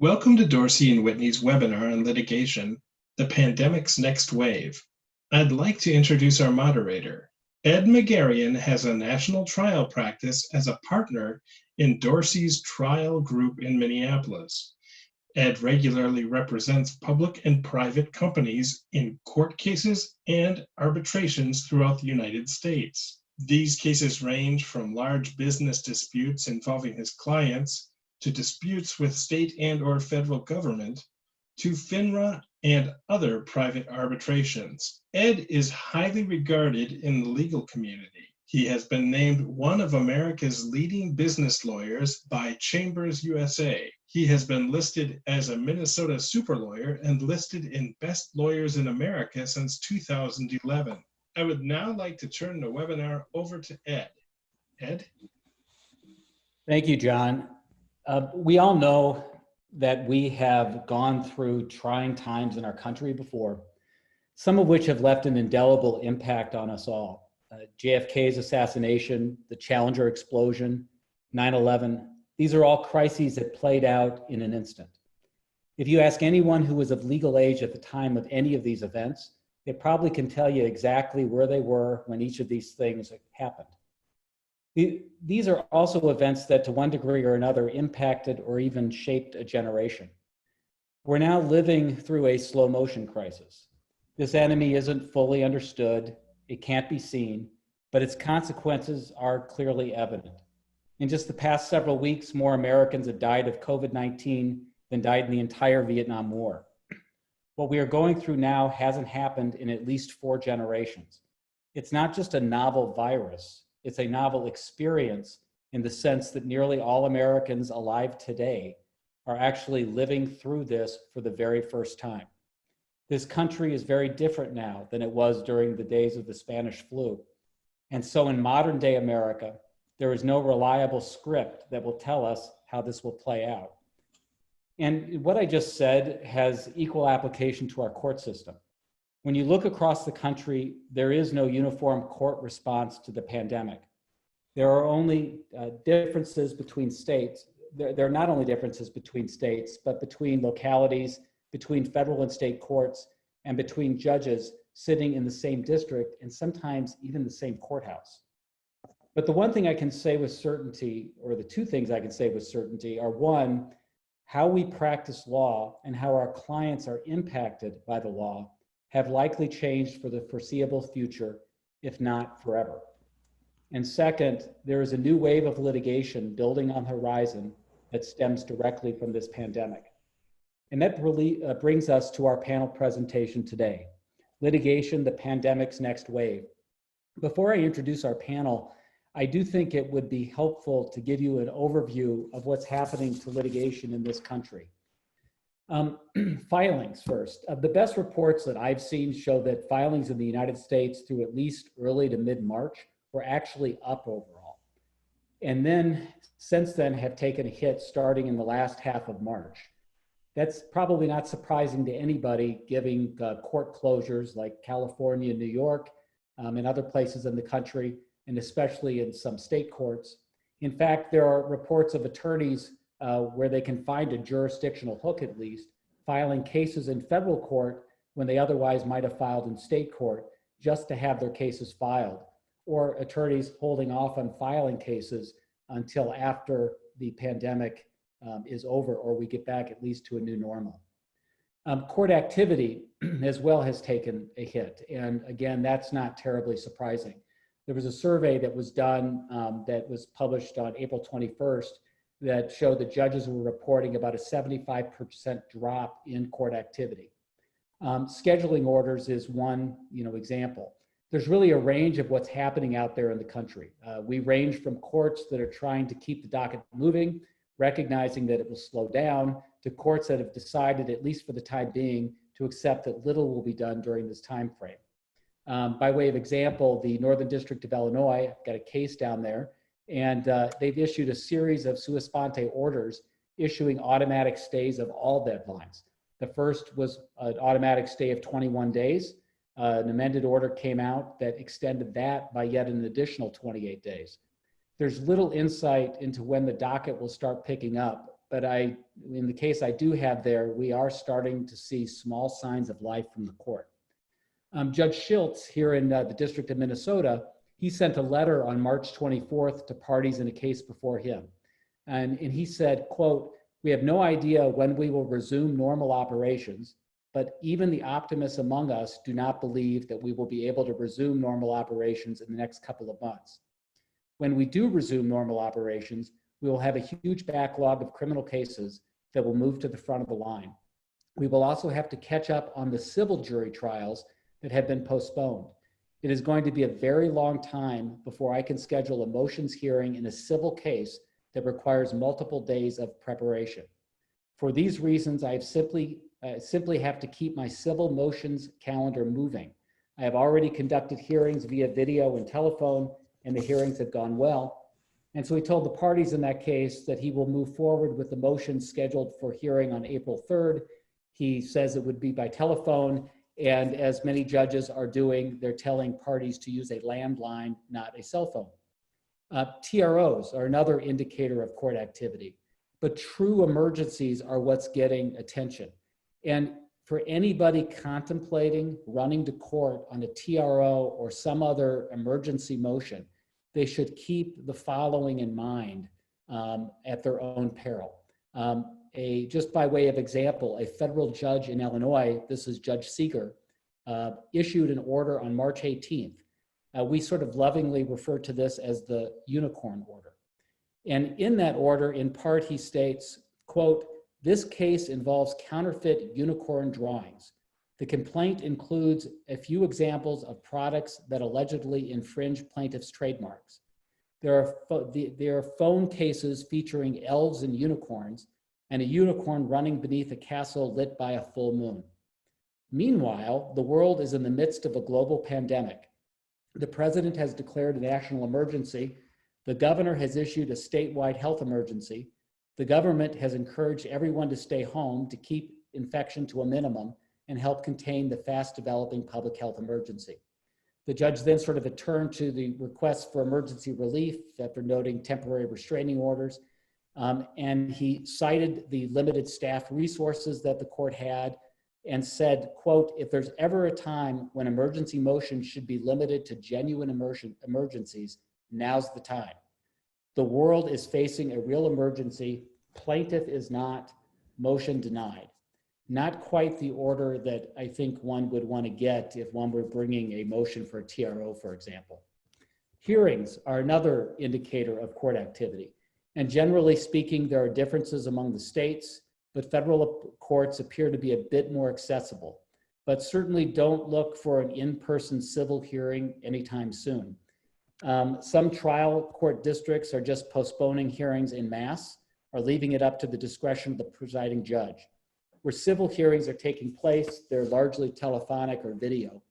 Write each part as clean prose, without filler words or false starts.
Welcome to Dorsey and Whitney's webinar on litigation, The Pandemic's Next Wave. I'd like to introduce our moderator. Ed Magarian has a national trial practice as a partner in Dorsey's trial group in Minneapolis. Ed regularly represents public and private companies in court cases and arbitrations throughout the United States. These cases range from large business disputes involving his clients to disputes with state and/or federal government, to FINRA and other private arbitrations. Ed is highly regarded in the legal community. He has been named one of America's leading business lawyers by Chambers USA. He has been listed as a Minnesota super lawyer and listed in Best Lawyers in America since 2011. I would now like to turn the webinar over to Ed. Ed? Thank you, John. We all know that we have gone through trying times in our country before, some of which have left an indelible impact on us all. JFK's assassination, the Challenger explosion, 9/11, these are all crises that played out in an instant. If you ask anyone who was of legal age at the time of any of these events, they probably can tell you exactly where they were when each of these things happened. These are also events that to one degree or another impacted or even shaped a generation. We're now living through a slow motion crisis. This enemy isn't fully understood, it can't be seen, but its consequences are clearly evident. In just the past several weeks, more Americans have died of COVID-19 than died in the entire Vietnam War. What we are going through now hasn't happened in at least 4 generations. It's not just a novel virus, it's a novel experience in the sense that nearly all Americans alive today are actually living through this for the very first time. This country is very different now than it was during the days of the Spanish flu. And so in modern day America, there is no reliable script that will tell us how this will play out. And what I just said has equal application to our court system. When you look across the country, there is no uniform court response to the pandemic. There are only differences between states. There are not only differences between states, but between localities, between federal and state courts, and between judges sitting in the same district and sometimes even the same courthouse. But the one thing I can say with certainty, or the 2 things I can say with certainty, are one, how we practice law and how our clients are impacted by the law have likely changed for the foreseeable future, if not forever. And second, there is a new wave of litigation building on the horizon that stems directly from this pandemic. And that really brings us to our panel presentation today, Litigation, the Pandemic's Next Wave. Before I introduce our panel, I do think it would be helpful to give you an overview of what's happening to litigation in this country. Filings first. The best reports that I've seen show that filings in the United States through at least early to mid-March were actually up overall. And then since then have taken a hit starting in the last half of March. That's probably not surprising to anybody given court closures like California and New York and other places in the country, and especially in some state courts. In fact, there are reports of attorneys where they can find a jurisdictional hook at least, filing cases in federal court when they otherwise might have filed in state court just to have their cases filed, or attorneys holding off on filing cases until after the pandemic is over or we get back at least to a new normal. Court activity as well has taken a hit. And again, that's not terribly surprising. There was a survey that was done that was published on April 21st that showed that judges were reporting about a 75% drop in court activity. Scheduling orders is one example. There's really a range of what's happening out there in the country. We range from courts that are trying to keep the docket moving, recognizing that it will slow down, to courts that have decided, at least for the time being, to accept that little will be done during this time frame. By way of example, the Northern District of Illinois, I've got a case down there, and they've issued a series of sua sponte orders issuing automatic stays of all deadlines. The first was an automatic stay of 21 days. An amended order came out that extended that by yet an additional 28 days. There's little insight into when the docket will start picking up, but in the case I do have there, we are starting to see small signs of life from the court. Judge Schiltz here in the District of Minnesota, he sent a letter on March 24th to parties in a case before him. And he said, quote, "We have no idea when we will resume normal operations, but even the optimists among us do not believe that we will be able to resume normal operations in the next couple of months. When we do resume normal operations, we will have a huge backlog of criminal cases that will move to the front of the line. We will also have to catch up on the civil jury trials that have been postponed. It is going to be a very long time before I can schedule a motions hearing in a civil case that requires multiple days of preparation. For these reasons, I have simply have to keep my civil motions calendar moving. I have already conducted hearings via video and telephone, and the hearings have gone well." And so he told the parties in that case that he will move forward with the motion scheduled for hearing on April 3rd. He says it would be by telephone, and as many judges are doing, they're telling parties to use a landline, not a cell phone. TROs are another indicator of court activity, but true emergencies are what's getting attention. And for anybody contemplating running to court on a TRO or some other emergency motion, they should keep the following in mind at their own peril. Just by way of example, a federal judge in Illinois, this is Judge Seeger, issued an order on March 18th. We sort of lovingly refer to this as the unicorn order. And in that order, in part, he states, quote, "This case involves counterfeit unicorn drawings. The complaint includes a few examples of products that allegedly infringe plaintiff's trademarks. There are phone cases featuring elves and unicorns, and a unicorn running beneath a castle lit by a full moon. Meanwhile, the world is in the midst of a global pandemic. The president has declared a national emergency. The governor has issued a statewide health emergency. The government has encouraged everyone to stay home to keep infection to a minimum and help contain the fast developing public health emergency." The judge then sort of turned to the request for emergency relief after noting temporary restraining orders. And he cited the limited staff resources that the court had and said, quote, "If there's ever a time when emergency motions should be limited to genuine emergencies, now's the time. The world is facing a real emergency. Plaintiff is not, motion denied." Not quite the order that I think one would want to get if one were bringing a motion for a TRO, for example. Hearings are another indicator of court activity. And generally speaking, there are differences among the states, but federal courts appear to be a bit more accessible. But certainly don't look for an in-person civil hearing anytime soon. Some trial court districts are just postponing hearings en masse or leaving it up to the discretion of the presiding judge. Where civil hearings are taking place, they're largely telephonic or video.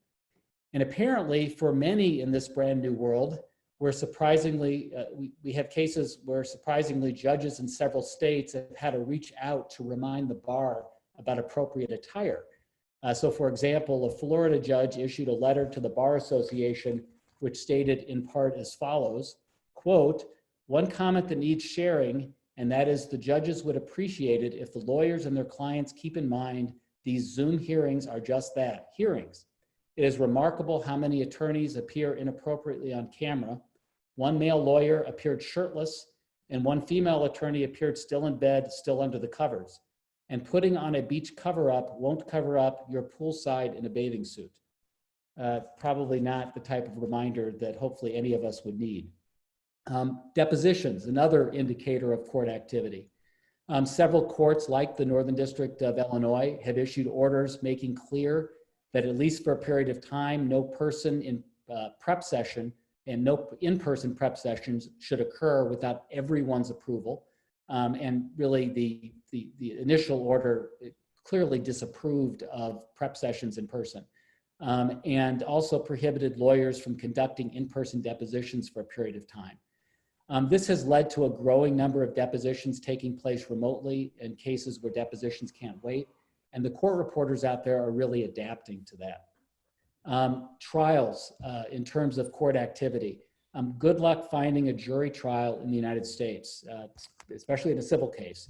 And apparently for many in this brand new world, where surprisingly, we have cases where surprisingly judges in several states have had to reach out to remind the bar about appropriate attire. So for example, a Florida judge issued a letter to the Bar Association, which stated in part as follows, quote, "One comment that needs sharing, and that is the judges would appreciate it if the lawyers and their clients keep in mind these Zoom hearings are just that, hearings. It is remarkable how many attorneys appear inappropriately on camera. One male lawyer appeared shirtless, and one female attorney appeared still in bed, still under the covers. And putting on a beach cover-up won't cover up your poolside in a bathing suit." Probably not the type of reminder that hopefully any of us would need. Depositions, another indicator of court activity. Several courts, like the Northern District of Illinois, have issued orders making clear that at least for a period of time, no person in prep session and no in-person prep sessions should occur without everyone's approval. And really the initial order clearly disapproved of prep sessions in person. And also prohibited lawyers from conducting in-person depositions for a period of time. This has led to a growing number of depositions taking place remotely in cases where depositions can't wait. And the court reporters out there are really adapting to that. Trials in terms of court activity. Good luck finding a jury trial in the United States, especially in a civil case.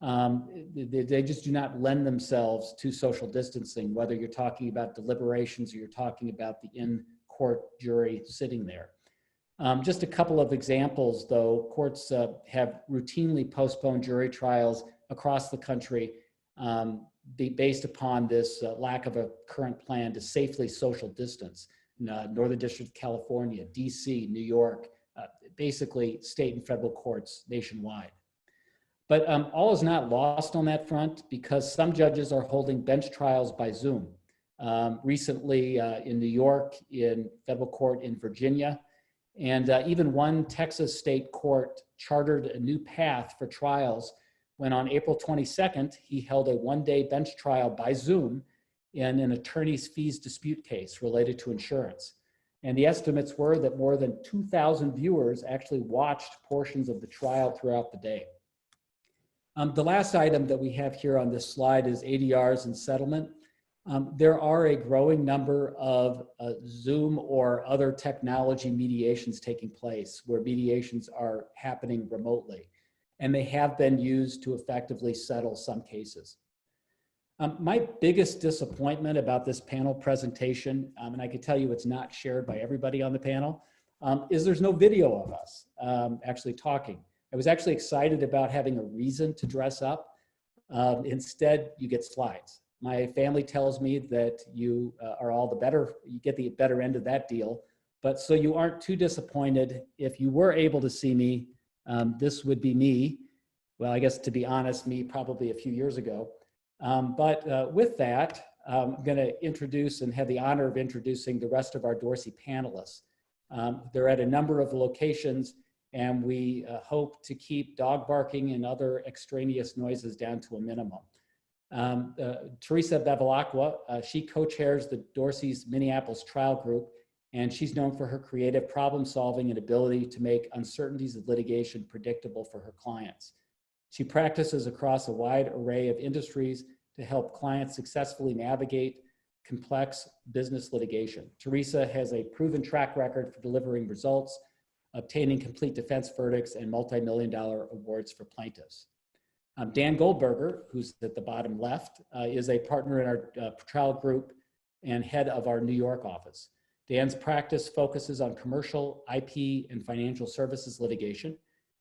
They just do not lend themselves to social distancing, whether you're talking about deliberations or you're talking about the in-court jury sitting there. Just a couple of examples, though. Courts have routinely postponed jury trials across the country based upon this lack of a current plan to safely social distance. Northern District of California, DC, New York, basically state and federal courts nationwide. But all is not lost on that front, because some judges are holding bench trials by Zoom. Recently in New York, in federal court in Virginia, and even one Texas state court chartered a new path for trials when on April 22nd, he held a one-day bench trial by Zoom in an attorney's fees dispute case related to insurance. And the estimates were that more than 2,000 viewers actually watched portions of the trial throughout the day. The last item that we have here on this slide is ADRs and settlement. There are a growing number of Zoom or other technology mediations taking place, where mediations are happening remotely, and they have been used to effectively settle some cases. My biggest disappointment about this panel presentation, and I can tell you it's not shared by everybody on the panel, is there's no video of us actually talking. I was actually excited about having a reason to dress up. Instead, you get slides. My family tells me that you are all the better, you get the better end of that deal. But so you aren't too disappointed. If you were able to see me, this would be me. Well, I guess to be honest, me probably a few years ago. But with that, I'm going to introduce and have the honor of introducing the rest of our Dorsey panelists. They're at a number of locations, and we hope to keep dog barking and other extraneous noises down to a minimum. Theresa Bevilacqua, she co-chairs the Dorsey's Minneapolis trial group, and she's known for her creative problem solving and ability to make uncertainties of litigation predictable for her clients. She practices across a wide array of industries to help clients successfully navigate complex business litigation. Theresa has a proven track record for delivering results, obtaining complete defense verdicts, and multi-million-dollar awards for plaintiffs. Dan Goldberger, who's at the bottom left, is a partner in our trial group and head of our New York office. Dan's practice focuses on commercial, IP, and financial services litigation.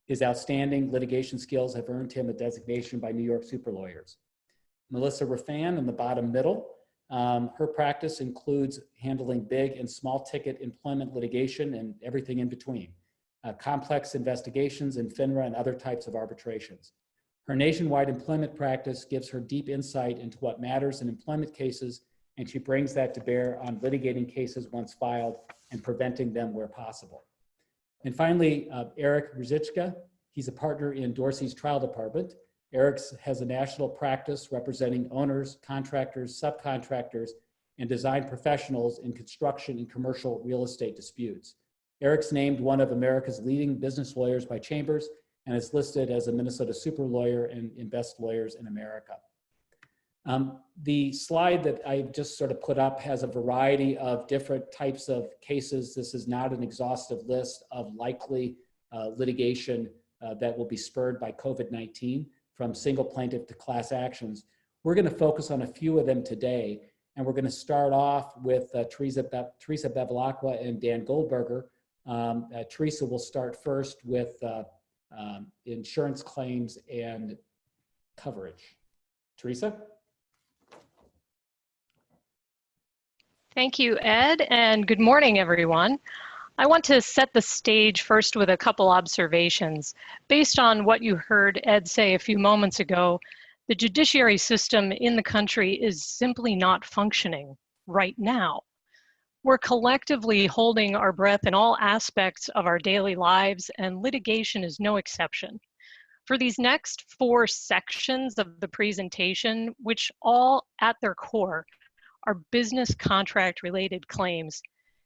His outstanding litigation skills have earned him a designation by New York super lawyers. Melissa Raphan in the bottom middle. Her practice includes handling big and small ticket employment litigation and everything in between, complex investigations in FINRA and other types of arbitrations. Her nationwide employment practice gives her deep insight into what matters in employment cases, and she brings that to bear on litigating cases once filed and preventing them where possible. And finally, Eric Ruzicka. He's a partner in Dorsey's trial department. Eric has a national practice representing owners, contractors, subcontractors, and design professionals in construction and commercial real estate disputes. Eric's named one of America's leading business lawyers by Chambers and is listed as a Minnesota super lawyer and in Best Lawyers in America. The slide that I just sort of put up has a variety of different types of cases. This is not an exhaustive list of likely litigation that will be spurred by COVID-19, from single plaintiff to class actions. We're going to focus on a few of them today, and we're going to start off with Theresa Bevilacqua and Dan Goldberger. Theresa will start first with insurance claims and coverage. Theresa? Thank you, Ed, and good morning, everyone. I want to set the stage first with a couple observations. Based on what you heard Ed say a few moments ago, the judiciary system in the country is simply not functioning right now. We're collectively holding our breath in all aspects of our daily lives, and litigation is no exception. For these next 4 sections of the presentation, which all at their core are business contract related claims,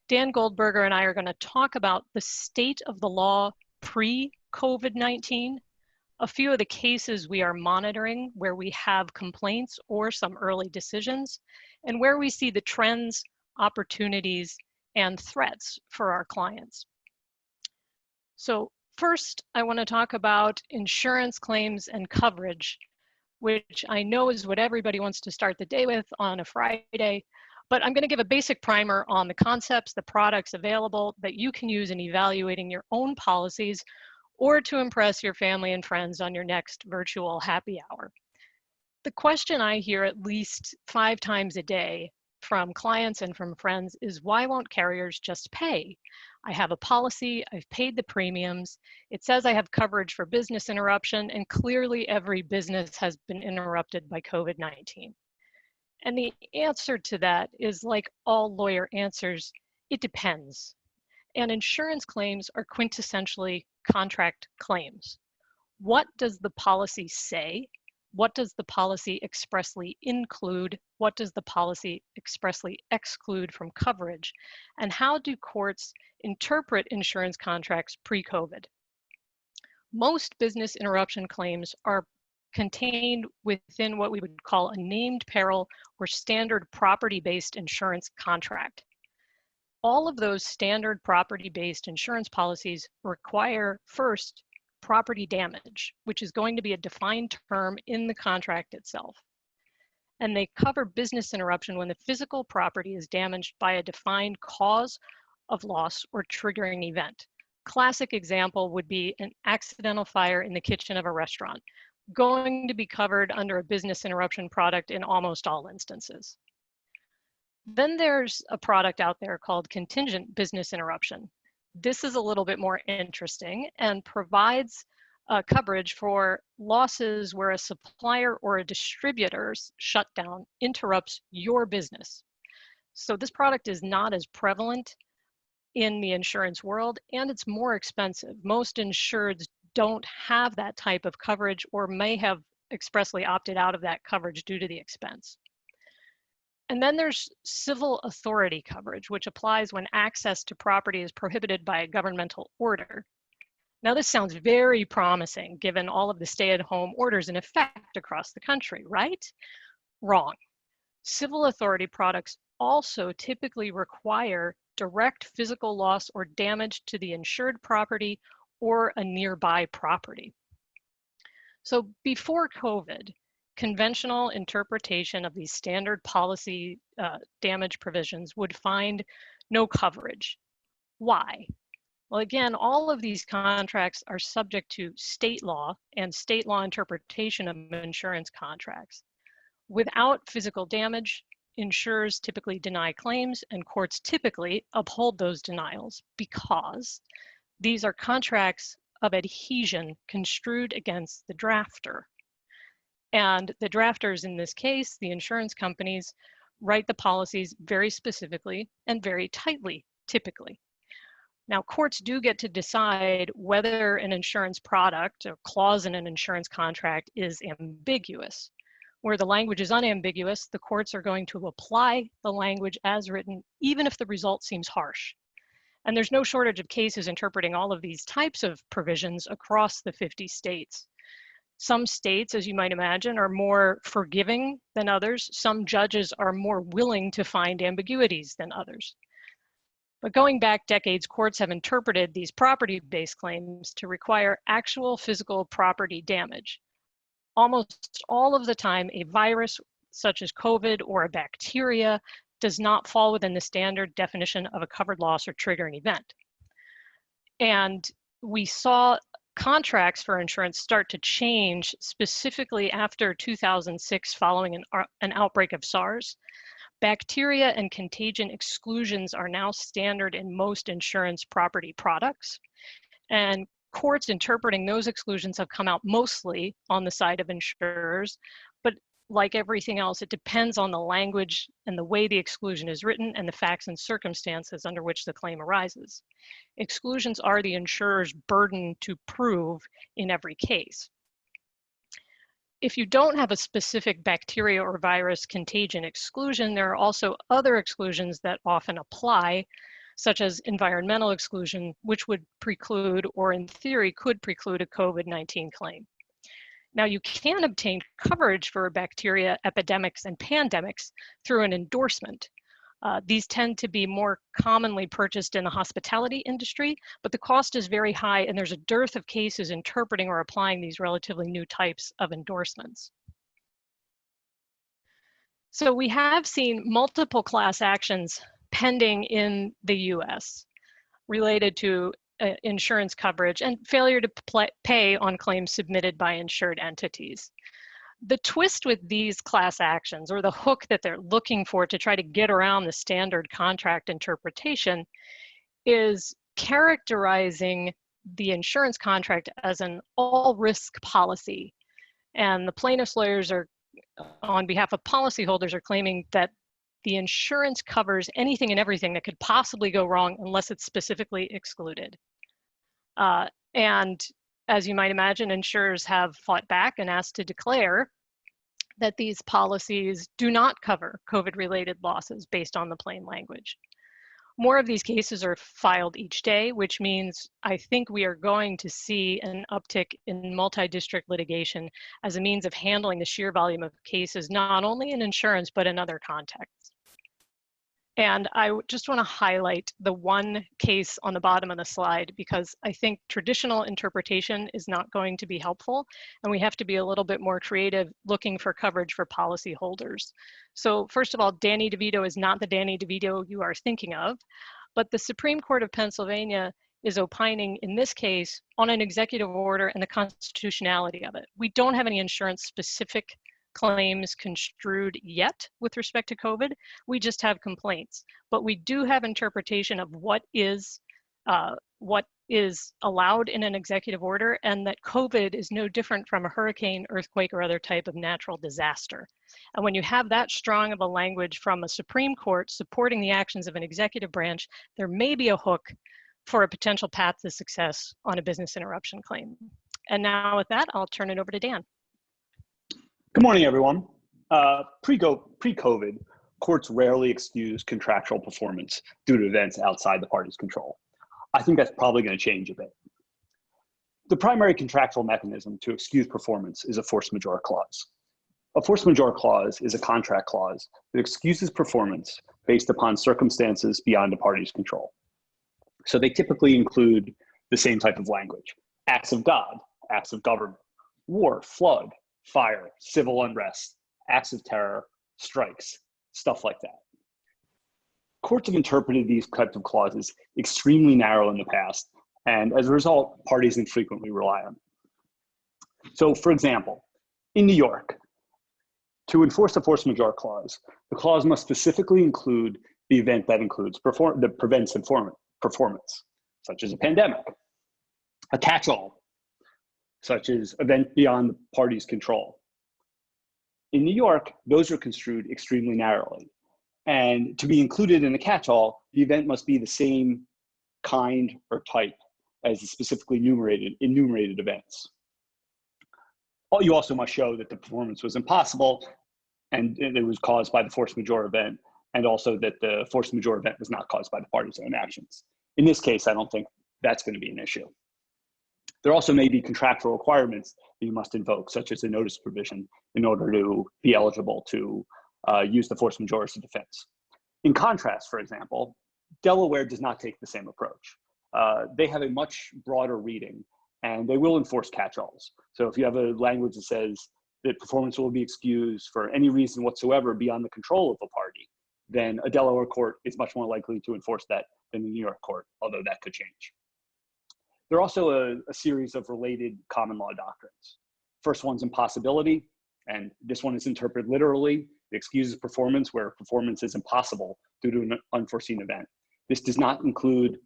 Dan Goldberger and I are going to talk about the state of the law pre-COVID-19, a few of the cases we are monitoring where we have complaints or some early decisions, and where we see the trends, opportunities, and threats for our clients. So first, I want to talk about insurance claims and coverage. which I know is what everybody wants to start the day with on a Friday. But I'm going to give a basic primer on the concepts, the products available that you can use in evaluating your own policies or to impress your family and friends on your next virtual happy hour. The question I hear at least 5 times a day from clients and from friends is, why won't carriers just pay? I have a policy, I've paid the premiums, it says I have coverage for business interruption, and clearly every business has been interrupted by COVID-19. And the answer to that is, like all lawyer answers, it depends. And insurance claims are quintessentially contract claims. What does the policy say? What does the policy expressly include? What does the policy expressly exclude from coverage? And how do courts interpret insurance contracts pre-COVID? Most business interruption claims are contained within what we would call a named peril or standard property-based insurance contract. All of those standard property-based insurance policies require, first, property damage, which is going to be a defined term in the contract itself. And they cover business interruption when the physical property is damaged by a defined cause of loss or triggering event. Classic example would be an accidental fire in the kitchen of a restaurant, going to be covered under a business interruption product in almost all instances. Then there's a product out there called contingent business interruption. This is a little bit more interesting and provides coverage for losses where a supplier or a distributor's shutdown interrupts your business. So this product is not as prevalent in the insurance world, and it's more expensive. Most insureds don't have that type of coverage or may have expressly opted out of that coverage due to the expense. And then there's civil authority coverage, which applies when access to property is prohibited by a governmental order. Now, this sounds very promising given all of the stay-at-home orders in effect across the country, right? Wrong. Civil authority products also typically require direct physical loss or damage to the insured property or a nearby property. So before COVID, conventional interpretation of these standard policy damage provisions would find no coverage. Why? Well, again, all of these contracts are subject to state law and state law interpretation of insurance contracts. Without physical damage, insurers typically deny claims and courts typically uphold those denials because these are contracts of adhesion construed against the drafter. And the drafters in this case, the insurance companies, write the policies very specifically and very tightly, typically. Now, courts do get to decide whether an insurance product or clause in an insurance contract is ambiguous. Where the language is unambiguous, the courts are going to apply the language as written, even if the result seems harsh. And there's no shortage of cases interpreting all of these types of provisions across the 50 states. Some states, as you might imagine, are more forgiving than others. Some judges are more willing to find ambiguities than others. But going back decades, courts have interpreted these property-based claims to require actual physical property damage. Almost all of the time, a virus such as COVID or a bacteria does not fall within the standard definition of a covered loss or triggering event. And we saw contracts for insurance start to change specifically after 2006 following an outbreak of SARS. Bacteria and contagion exclusions are now standard in most insurance property products. And courts interpreting those exclusions have come out mostly on the side of insurers, but like everything else, it depends on the language and the way the exclusion is written and the facts and circumstances under which the claim arises. Exclusions are the insurer's burden to prove in every case. If you don't have a specific bacteria or virus contagion exclusion, there are also other exclusions that often apply, such as environmental exclusion, which would preclude, or in theory could preclude, a COVID-19 claim. Now, you can obtain coverage for bacteria epidemics and pandemics through an endorsement. These tend to be more commonly purchased in the hospitality industry, but the cost is very high and there's a dearth of cases interpreting or applying these relatively new types of endorsements. So we have seen multiple class actions pending in the US related to insurance coverage and failure to pay on claims submitted by insured entities. The twist with these class actions, or the hook that they're looking for to try to get around the standard contract interpretation, is characterizing the insurance contract as an all-risk policy. And the plaintiff's lawyers are, on behalf of policyholders, are claiming that the insurance covers anything and everything that could possibly go wrong unless it's specifically excluded. And as you might imagine, insurers have fought back and asked to declare that these policies do not cover COVID-related losses based on the plain language. More of these cases are filed each day, which means I think we are going to see an uptick in multi-district litigation as a means of handling the sheer volume of cases, not only in insurance, but in other contexts. And I just want to highlight the one case on the bottom of the slide, because I think traditional interpretation is not going to be helpful, and we have to be a little bit more creative looking for coverage for policyholders. So first of all, Danny DeVito is not the Danny DeVito you are thinking of, but the Supreme Court of Pennsylvania is opining in this case on an executive order and the constitutionality of it. We don't have any insurance specific claims construed yet with respect to COVID. We just have complaints, but we do have interpretation of what is allowed in an executive order, and that COVID is no different from a hurricane, earthquake, or other type of natural disaster. And when you have that strong of a language from a Supreme Court supporting the actions of an executive branch, there may be a hook for a potential path to success on a business interruption claim. And now with that, I'll turn it over to Dan. Good morning, everyone. Pre-COVID, courts rarely excuse contractual performance due to events outside the party's control. I think that's probably going to change a bit. The primary contractual mechanism to excuse performance is a force majeure clause. A force majeure clause is a contract clause that excuses performance based upon circumstances beyond the party's control. So they typically include the same type of language: acts of God, acts of government, war, flood, fire, civil unrest, acts of terror, strikes, stuff like that. Courts have interpreted these types of clauses extremely narrow in the past, and as a result, parties infrequently rely on them. So for example, in New York, to enforce a force majeure clause, the clause must specifically include the event that includes that prevents performance, such as a pandemic, a catch-all, such as event beyond the party's control. In New York, those are construed extremely narrowly. And to be included in the catch-all, the event must be the same kind or type as the specifically enumerated events. You also must show that the performance was impossible and it was caused by the force majeure event, and also that the force majeure event was not caused by the party's own actions. In this case, I don't think that's going to be an issue. There also may be contractual requirements that you must invoke, such as a notice provision, in order to be eligible to use the force majeure as a defense. In contrast, for example, Delaware does not take the same approach. They have a much broader reading, and they will enforce catch-alls. So if you have a language that says that performance will be excused for any reason whatsoever beyond the control of a party, then a Delaware court is much more likely to enforce that than a New York court, although that could change. There are also a series of related common law doctrines. First one's impossibility, and this one is interpreted literally. It excuses performance where performance is impossible due to an unforeseen event. This does not include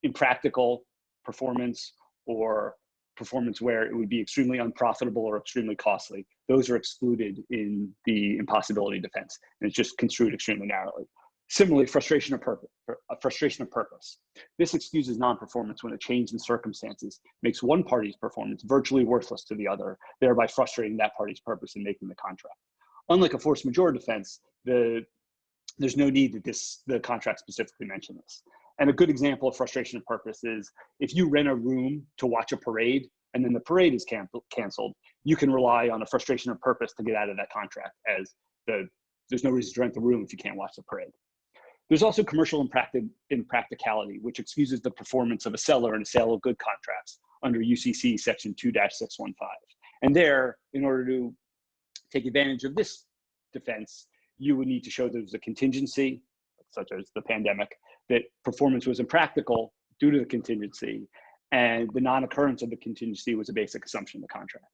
impractical performance or performance where it would be extremely unprofitable or extremely costly. Those are excluded in the impossibility defense, and it's just construed extremely narrowly. Similarly, frustration of purpose. This excuses non-performance when a change in circumstances makes one party's performance virtually worthless to the other, thereby frustrating that party's purpose in making the contract. Unlike a force majeure defense, there's no need that the contract specifically mention this. And a good example of frustration of purpose is if you rent a room to watch a parade and then the parade is canceled, you can rely on a frustration of purpose to get out of that contract, as there's no reason to rent the room if you can't watch the parade. There's also commercial impracticality, which excuses the performance of a seller in a sale of good contracts under UCC section 2-615. And there, in order to take advantage of this defense, you would need to show there was a contingency, such as the pandemic, that performance was impractical due to the contingency, and the non-occurrence of the contingency was a basic assumption of the contract.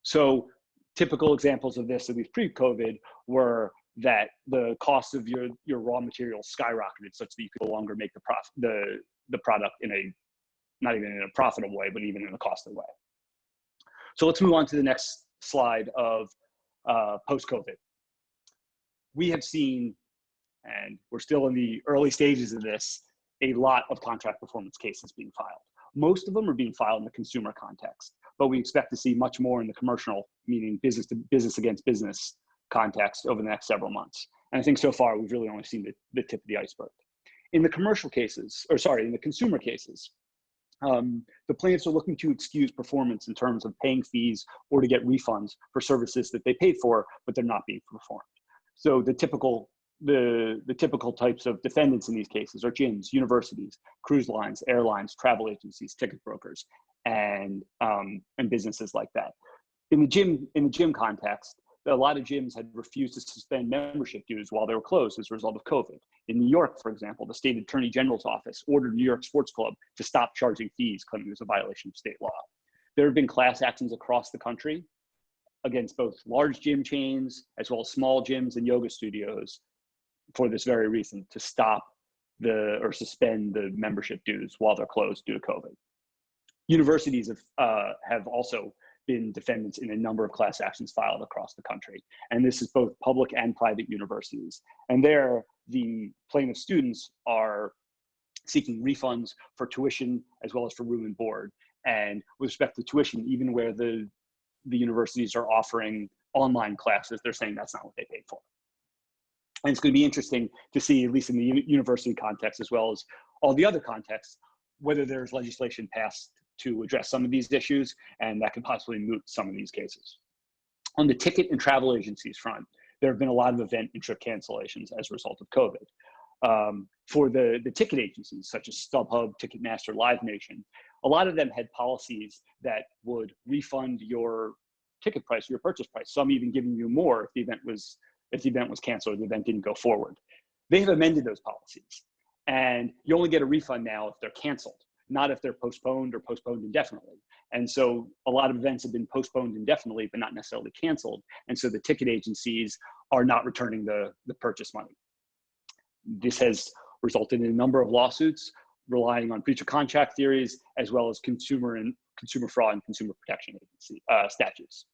So typical examples of this, at least pre-COVID, were that the cost of your raw materials skyrocketed such that you could no longer make the product in a, not even in a profitable way, but even in a costly way. So let's move on to the next slide of post-COVID. We have seen, and we're still in the early stages of this, a lot of contract performance cases being filed. Most of them are being filed in the consumer context, but we expect to see much more in the commercial, meaning business to business against business context over the next several months. And I think so far we've really only seen the tip of the iceberg. In the commercial cases, or sorry, in the consumer cases, the plaintiffs are looking to excuse performance in terms of paying fees or to get refunds for services that they paid for, but they're not being performed. So the typical types of defendants in these cases are gyms, universities, cruise lines, airlines, travel agencies, ticket brokers, and businesses like that. In the gym context, a lot of gyms had refused to suspend membership dues while they were closed as a result of COVID. In New York, for example, the state attorney general's office ordered New York Sports Club to stop charging fees, claiming it was a violation of state law. There have been class actions across the country against both large gym chains as well as small gyms and yoga studios for this very reason, to stop or suspend the membership dues while they're closed due to COVID. Universities have also been defendants in a number of class actions filed across the country. And this is both public and private universities. And there, the plaintiff students are seeking refunds for tuition as well as for room and board. And with respect to tuition, even where the universities are offering online classes, they're saying that's not what they paid for. And it's going to be interesting to see, at least in the university context, as well as all the other contexts, whether there's legislation passed to address some of these issues, and that could possibly moot some of these cases. On the ticket and travel agencies front, there have been a lot of event and trip cancellations as a result of COVID. For the ticket agencies, such as StubHub, Ticketmaster, Live Nation, a lot of them had policies that would refund your ticket price, your purchase price, some even giving you more if the event was canceled or the event didn't go forward. They have amended those policies, and you only get a refund now if they're canceled, not if they're postponed or postponed indefinitely. And so a lot of events have been postponed indefinitely, but not necessarily canceled. And so the ticket agencies are not returning the purchase money. This has resulted in a number of lawsuits relying on breach of contract theories, as well as consumer fraud and consumer protection agency statutes.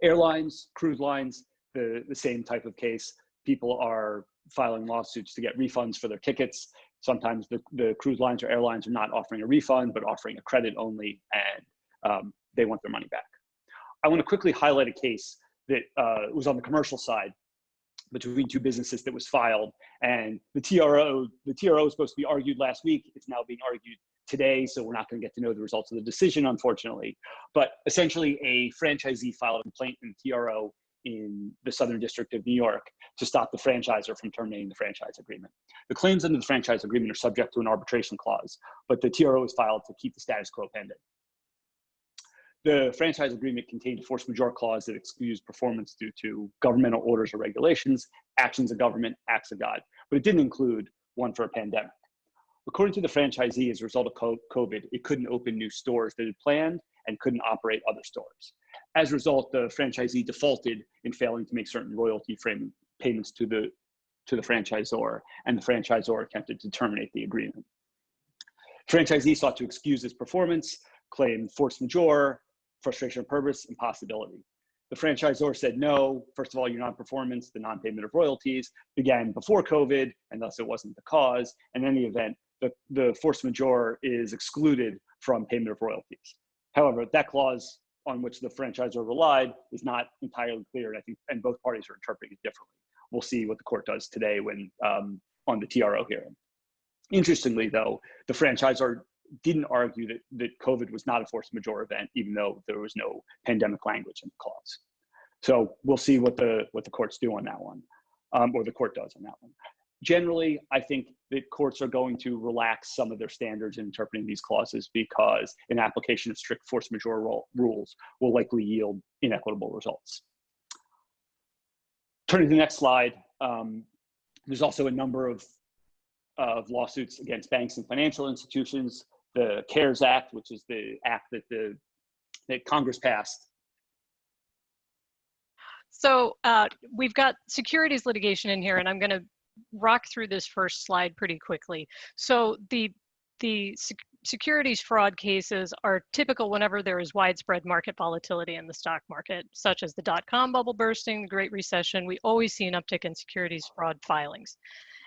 Airlines, cruise lines, the same type of case. People are filing lawsuits to get refunds for their tickets. Sometimes the cruise lines or airlines are not offering a refund, but offering a credit only, and they want their money back. I want to quickly highlight a case that was on the commercial side between two businesses that was filed, and the TRO was supposed to be argued last week. It's now being argued today, so we're not going to get to know the results of the decision, unfortunately. But essentially, a franchisee filed a complaint in the TRO in the Southern District of New York to stop the franchisor from terminating the franchise agreement. The claims under the franchise agreement are subject to an arbitration clause, but the TRO is filed to keep the status quo pending. The franchise agreement contained a force majeure clause that excused performance due to governmental orders or regulations, actions of government, acts of God, but it didn't include one for a pandemic. According to the franchisee, as a result of COVID, it couldn't open new stores that it planned and couldn't operate other stores. As a result, the franchisee defaulted in failing to make certain royalty payments to the franchisor, and the franchisor attempted to terminate the agreement. Franchisee sought to excuse its performance, claimed force majeure, frustration of purpose, and possibility. The franchisor said, no, first of all, your non-performance, the non-payment of royalties, began before COVID, and thus it wasn't the cause. And in any event, the force majeure is excluded from payment of royalties. However, that clause on which the franchisor relied is not entirely clear, and I think both parties are interpreting it differently. We'll see what the court does today when on the TRO hearing. Interestingly, though, the franchisor didn't argue that COVID was not a force majeure event, even though there was no pandemic language in the clause. So we'll see what the courts do on that one, or the court does on that one. Generally, I think that courts are going to relax some of their standards in interpreting these clauses because an application of strict force majeure rules will likely yield inequitable results. Turning to the next slide, there's also a number of lawsuits against banks and financial institutions. The CARES Act, which is the act that Congress passed. So we've got securities litigation in here, and I'm going to rock through this first slide pretty quickly. So the securities fraud cases are typical whenever there is widespread market volatility in the stock market, such as the dot-com bubble bursting, the Great Recession. We always see an uptick in securities fraud filings.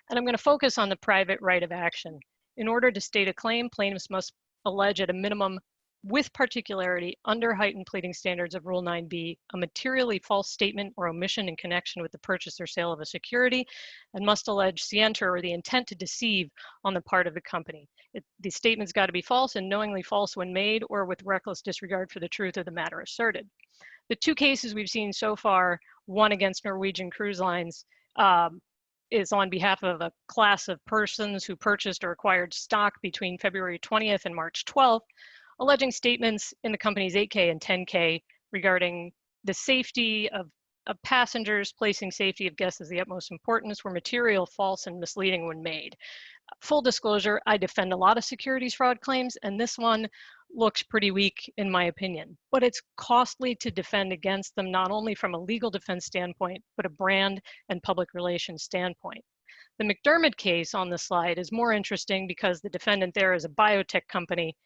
And I'm going to focus on the private right of action. In order to state a claim, plaintiffs must allege at a minimum, with particularity, under heightened pleading standards of Rule 9b, a materially false statement or omission in connection with the purchase or sale of a security, and must allege scienter or the intent to deceive on the part of the company. The statement's got to be false and knowingly false when made, or with reckless disregard for the truth of the matter asserted. The two cases we've seen so far, one against Norwegian Cruise Lines, is on behalf of a class of persons who purchased or acquired stock between February 20th and March 12th, alleging statements in the company's 8K and 10K regarding the safety of passengers, placing safety of guests as the utmost importance, were material, false, and misleading when made. Full disclosure, I defend a lot of securities fraud claims, and this one looks pretty weak in my opinion, but it's costly to defend against them, not only from a legal defense standpoint, but a brand and public relations standpoint. The Mcdermott case on the slide is more interesting because the defendant there is a biotech company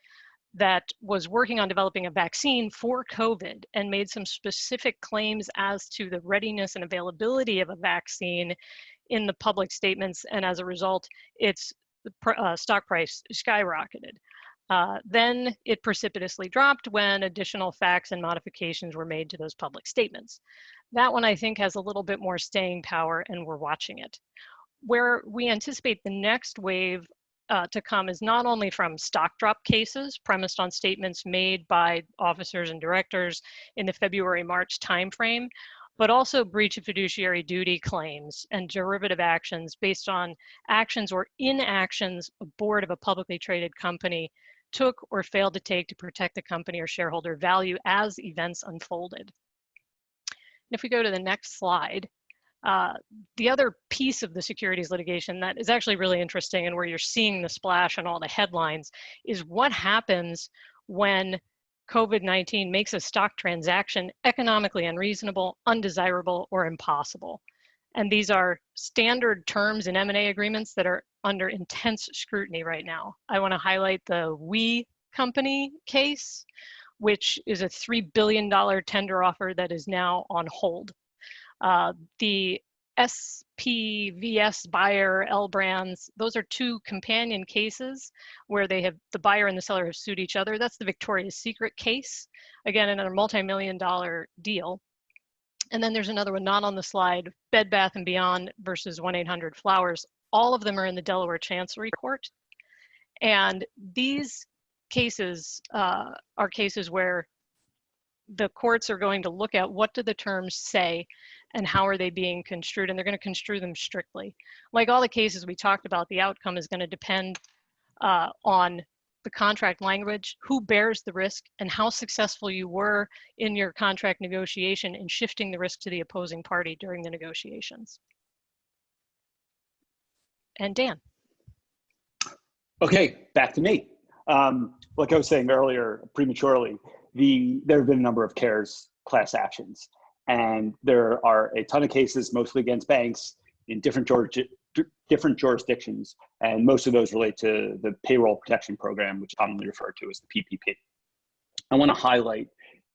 that was working on developing a vaccine for COVID and made some specific claims as to the readiness and availability of a vaccine in the public statements, and as a result, its stock price skyrocketed. Then it precipitously dropped when additional facts and modifications were made to those public statements. That one I think has a little bit more staying power, and we're watching it. Where we anticipate the next wave to come is not only from stock drop cases premised on statements made by officers and directors in the February-March timeframe, but also breach of fiduciary duty claims and derivative actions based on actions or inactions a board of a publicly traded company took or failed to take to protect the company or shareholder value as events unfolded. And if we go to the next slide, the other piece of the securities litigation that is actually really interesting and where you're seeing the splash on all the headlines is what happens when COVID-19 makes a stock transaction economically unreasonable, undesirable, or impossible. And these are standard terms in M&A agreements that are under intense scrutiny right now. I want to highlight the We Company case, which is a $3 billion tender offer that is now on hold. The SPVS buyer, L Brands, those are two companion cases where they have, the buyer and the seller have sued each other. That's the Victoria's Secret case, again, in a multi-million-dollar deal. And then there's another one not on the slide, Bed Bath & Beyond versus 1-800-Flowers. All of them are in the Delaware Chancery Court. And these cases are cases where the courts are going to look at what do the terms say and how are they being construed, and they're going to construe them strictly. Like all the cases we talked about, the outcome is going to depend on the contract language, who bears the risk, and how successful you were in your contract negotiation in shifting the risk to the opposing party during the negotiations. And Dan. Okay, back to me. Like I was saying earlier, prematurely, there have been a number of CARES class actions, and there are a ton of cases, mostly against banks in different jurisdictions, and most of those relate to the payroll protection program, which is commonly referred to as the PPP. I want to highlight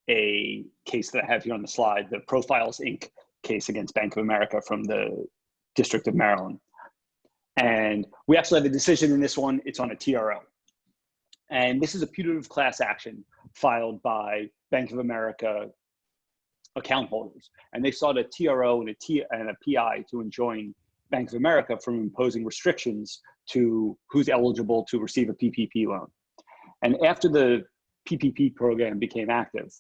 a case that I have here on the slide, the Profiles Inc. case against Bank of America from the District of Maryland. And we actually have a decision in this one. It's on a TRO. And this is a putative class action filed by Bank of America account holders. And they sought a TRO and a PI to enjoin Bank of America from imposing restrictions to who's eligible to receive a PPP loan. And after the PPP program became active,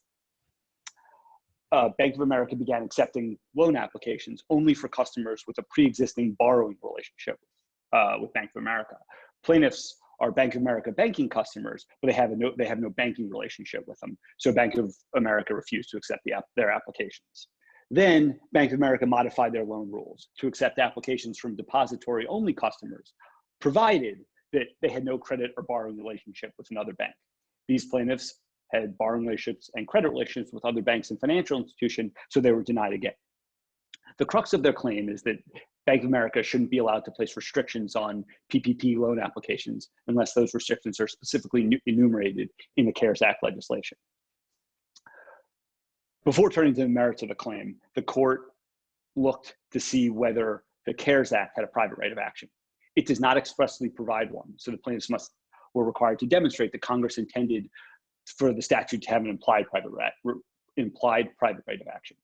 Bank of America began accepting loan applications only for customers with a pre-existing borrowing relationship with Bank of America. Plaintiffs are Bank of America banking customers, but they have no banking relationship with them. So Bank of America refused to accept their applications. Then Bank of America modified their loan rules to accept applications from depository-only customers, provided that they had no credit or borrowing relationship with another bank. These plaintiffs had borrowing relationships and credit relationships with other banks and financial institutions, so they were denied again. The crux of their claim is that Bank of America shouldn't be allowed to place restrictions on PPP loan applications unless those restrictions are specifically enumerated in the CARES Act legislation. Before turning to the merits of the claim, the court looked to see whether the CARES Act had a private right of action. It does not expressly provide one, so the plaintiffs were required to demonstrate that Congress intended for the statute to have an implied private right of action.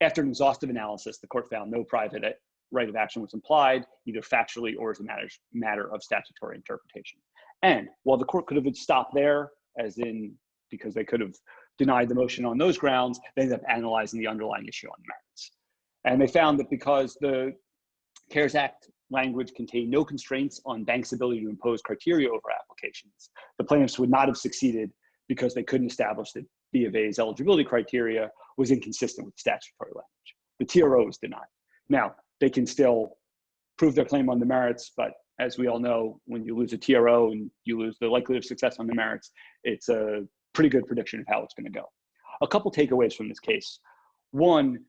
After an exhaustive analysis, the court found no private right of action was implied, either factually or as a matter of statutory interpretation. And while the court could have stopped there, as in because they could have denied the motion on those grounds, they ended up analyzing the underlying issue on the merits. And they found that because the CARES Act language contained no constraints on banks' ability to impose criteria over applications, the plaintiffs would not have succeeded because they couldn't establish that B of A's eligibility criteria was inconsistent with statutory language. The TRO was denied. Now, they can still prove their claim on the merits, but as we all know, when you lose a TRO and you lose the likelihood of success on the merits, it's a pretty good prediction of how it's going to go. A couple takeaways from this case. One,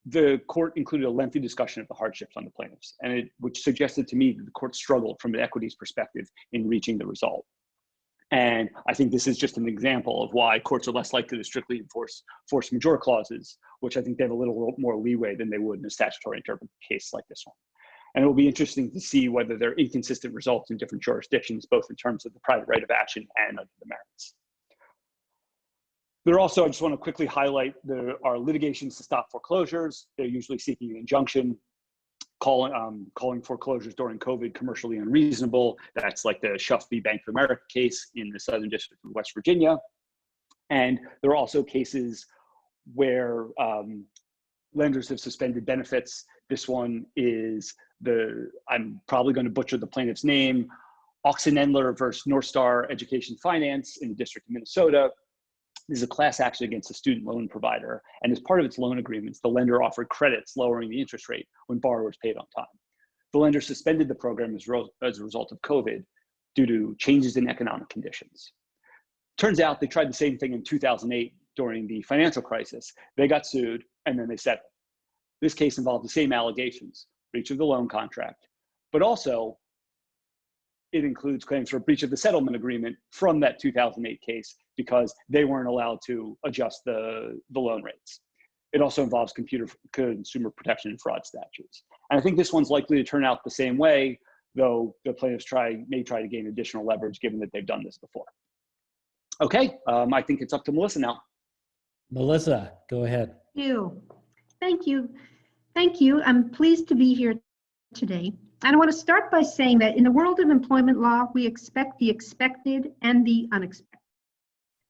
the court included a lengthy discussion of the hardships on the plaintiffs, which suggested to me that the court struggled from an equities perspective in reaching the result. And I think this is just an example of why courts are less likely to strictly enforce force majeure clauses, which I think they have a little more leeway than they would in a statutory interpretive case like this one. And it will be interesting to see whether there are inconsistent results in different jurisdictions, both in terms of the private right of action and under the merits. There are also, I just want to quickly highlight, there are litigations to stop foreclosures. They're usually seeking an injunction, calling foreclosures during COVID commercially unreasonable. That's like the Schuff v. Bank of America case in the Southern District of West Virginia. And there are also cases where lenders have suspended benefits. This one is I'm probably going to butcher the plaintiff's name, Oxenendler versus North Star Education Finance in the District of Minnesota. This is a class action against a student loan provider. And as part of its loan agreements, the lender offered credits lowering the interest rate when borrowers paid on time. The lender suspended the program as a result of COVID due to changes in economic conditions. Turns out they tried the same thing in 2008 during the financial crisis. They got sued and then they settled. This case involved the same allegations, breach of the loan contract, but also it includes claims for breach of the settlement agreement from that 2008 case because they weren't allowed to adjust the loan rates. It also involves consumer protection and fraud statutes. And I think this one's likely to turn out the same way, though the plaintiffs may try to gain additional leverage given that they've done this before. Okay, I think it's up to Melissa now. Melissa, go ahead. Thank you. Thank you. I'm pleased to be here today. And I want to start by saying that in the world of employment law, we expect the expected and the unexpected.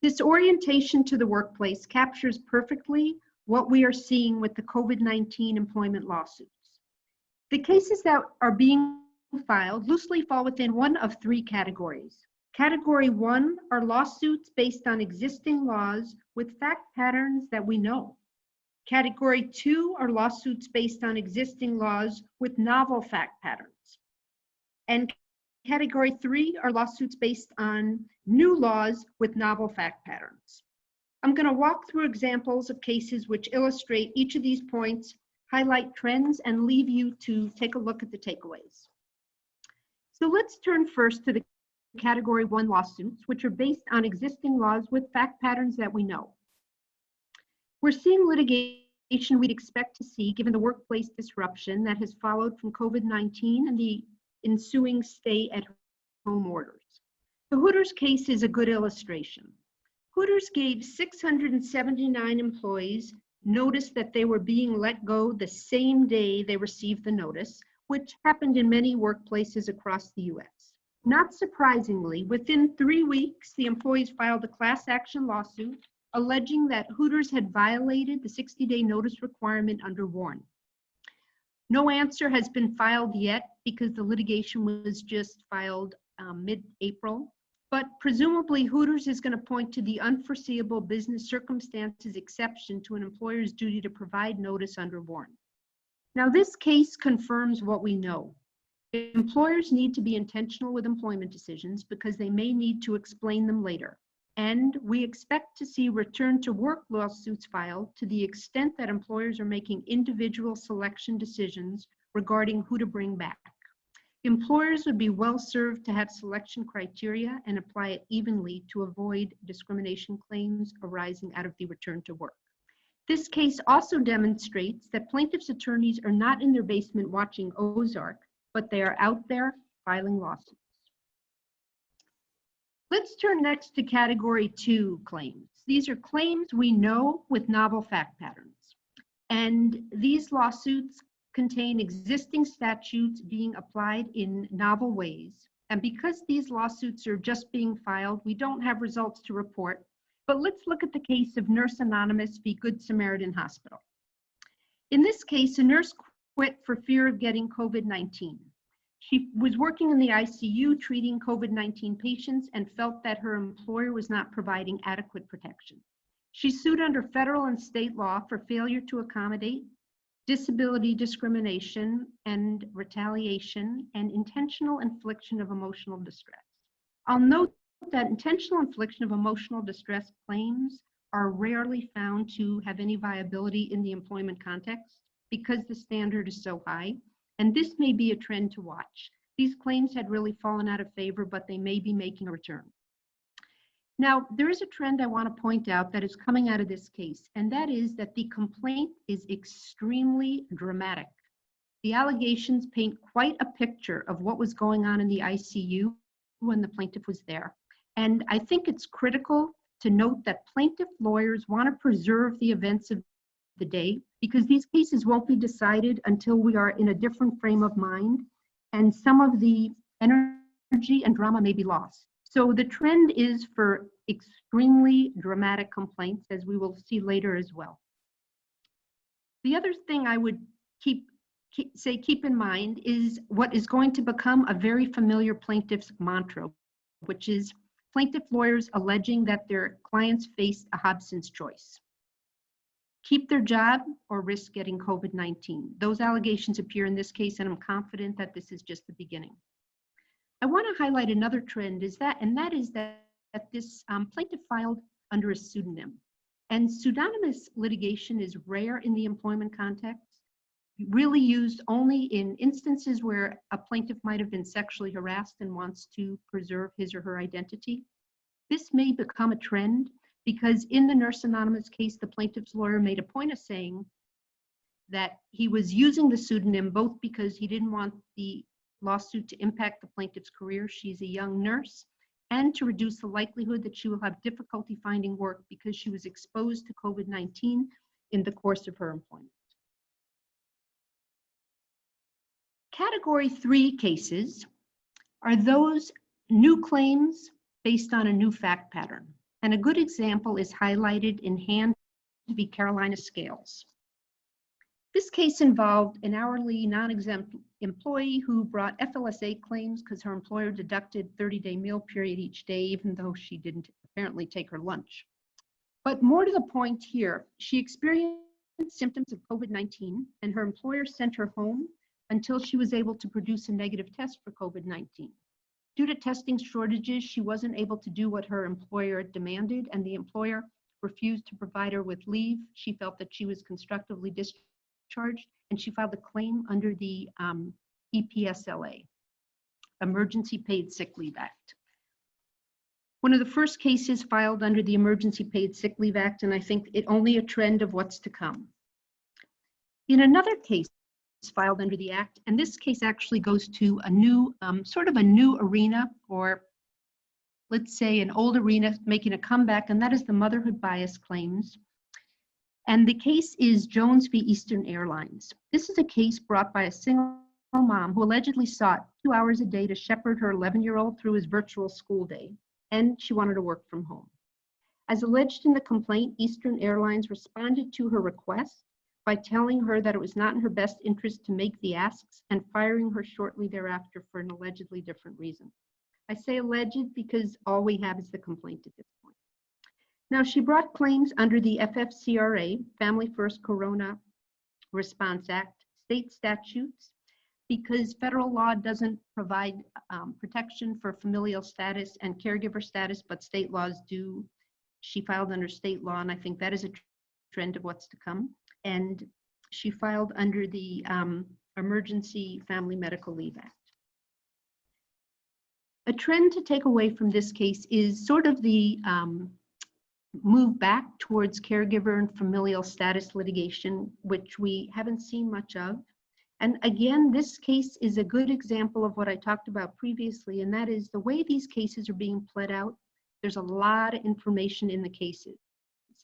This orientation to the workplace captures perfectly what we are seeing with the COVID-19 employment lawsuits. The cases that are being filed loosely fall within one of three categories. Category 1 are lawsuits based on existing laws with fact patterns that we know. Category 2 are lawsuits based on existing laws with novel fact patterns. And Category 3 are lawsuits based on new laws with novel fact patterns. I'm going to walk through examples of cases which illustrate each of these points, highlight trends, and leave you to take a look at the takeaways. So let's turn first to the Category 1 lawsuits, which are based on existing laws with fact patterns that we know. We're seeing litigation we'd expect to see given the workplace disruption that has followed from COVID-19 and the ensuing stay-at-home orders. The Hooters case is a good illustration. Hooters gave 679 employees notice that they were being let go the same day they received the notice, which happened in many workplaces across the US. Not surprisingly, within 3 weeks, the employees filed a class action lawsuit alleging that Hooters had violated the 60-day notice requirement under WARN. No answer has been filed yet because the litigation was just filed mid-April. But presumably Hooters is going to point to the unforeseeable business circumstances exception to an employer's duty to provide notice under warrant. Now, this case confirms what we know. Employers need to be intentional with employment decisions because they may need to explain them later. And we expect to see return to work lawsuits filed to the extent that employers are making individual selection decisions regarding who to bring back. Employers would be well served to have selection criteria and apply it evenly to avoid discrimination claims arising out of the return to work. This case also demonstrates that plaintiffs' attorneys are not in their basement watching Ozark, but they are out there filing lawsuits. Let's turn next to Category 2 claims. These are claims we know with novel fact patterns. And these lawsuits contain existing statutes being applied in novel ways. And because these lawsuits are just being filed, we don't have results to report. But let's look at the case of Nurse Anonymous v. Good Samaritan Hospital. In this case, a nurse quit for fear of getting COVID-19. She was working in the ICU treating COVID-19 patients and felt that her employer was not providing adequate protection. She sued under federal and state law for failure to accommodate, disability discrimination, and retaliation, and intentional infliction of emotional distress. I'll note that intentional infliction of emotional distress claims are rarely found to have any viability in the employment context because the standard is so high, and this may be a trend to watch. These claims had really fallen out of favor, but they may be making a return. Now, there is a trend I want to point out that is coming out of this case, and that is that the complaint is extremely dramatic. The allegations paint quite a picture of what was going on in the ICU when the plaintiff was there. And I think it's critical to note that plaintiff lawyers want to preserve the events of the day because these cases won't be decided until we are in a different frame of mind, and some of the energy and drama may be lost. So the trend is for extremely dramatic complaints, as we will see later as well. The other thing I would keep in mind is what is going to become a very familiar plaintiff's mantra, which is plaintiff lawyers alleging that their clients faced a Hobson's choice. Keep their job or risk getting COVID-19. Those allegations appear in this case, and I'm confident that this is just the beginning. I want to highlight another trend and that is that this plaintiff filed under a pseudonym. And pseudonymous litigation is rare in the employment context, really used only in instances where a plaintiff might have been sexually harassed and wants to preserve his or her identity. This may become a trend because in the Nurse Anonymous case, the plaintiff's lawyer made a point of saying that he was using the pseudonym both because he didn't want the lawsuit to impact the plaintiff's career, she's a young nurse, and to reduce the likelihood that she will have difficulty finding work because she was exposed to COVID-19 in the course of her employment. Category 3 cases are those new claims based on a new fact pattern. And a good example is highlighted in Hand v. Carolina Scales. This case involved an hourly non-exempt employee who brought FLSA claims because her employer deducted 30-day meal period each day, even though she didn't apparently take her lunch. But more to the point here, she experienced symptoms of COVID-19 and her employer sent her home until she was able to produce a negative test for COVID-19. Due to testing shortages, she wasn't able to do what her employer demanded, and the employer refused to provide her with leave. She felt that she was constructively discharged, and she filed a claim under the EPSLA, Emergency Paid Sick Leave Act. One of the first cases filed under the Emergency Paid Sick Leave Act, and I think it only a trend of what's to come. In another case filed under the Act, and this case actually goes to a new, sort of a new arena, or let's say an old arena making a comeback, and that is the motherhood bias claims. And the case is Jones v. Eastern Airlines. This is a case brought by a single mom who allegedly sought 2 hours a day to shepherd her 11-year-old through his virtual school day, and she wanted to work from home. As alleged in the complaint, Eastern Airlines responded to her request by telling her that it was not in her best interest to make the asks and firing her shortly thereafter for an allegedly different reason. I say alleged because all we have is the complaint at this point. Now, she brought claims under the FFCRA, Family First Corona Response Act, state statutes, because federal law doesn't provide protection for familial status and caregiver status, but state laws do. She filed under state law, and I think that is a trend of what's to come. And she filed under the Emergency Family Medical Leave Act. A trend to take away from this case is sort of the move back towards caregiver and familial status litigation, which we haven't seen much of. And again, this case is a good example of what I talked about previously, and that is the way these cases are being pled out. There's a lot of information in the cases,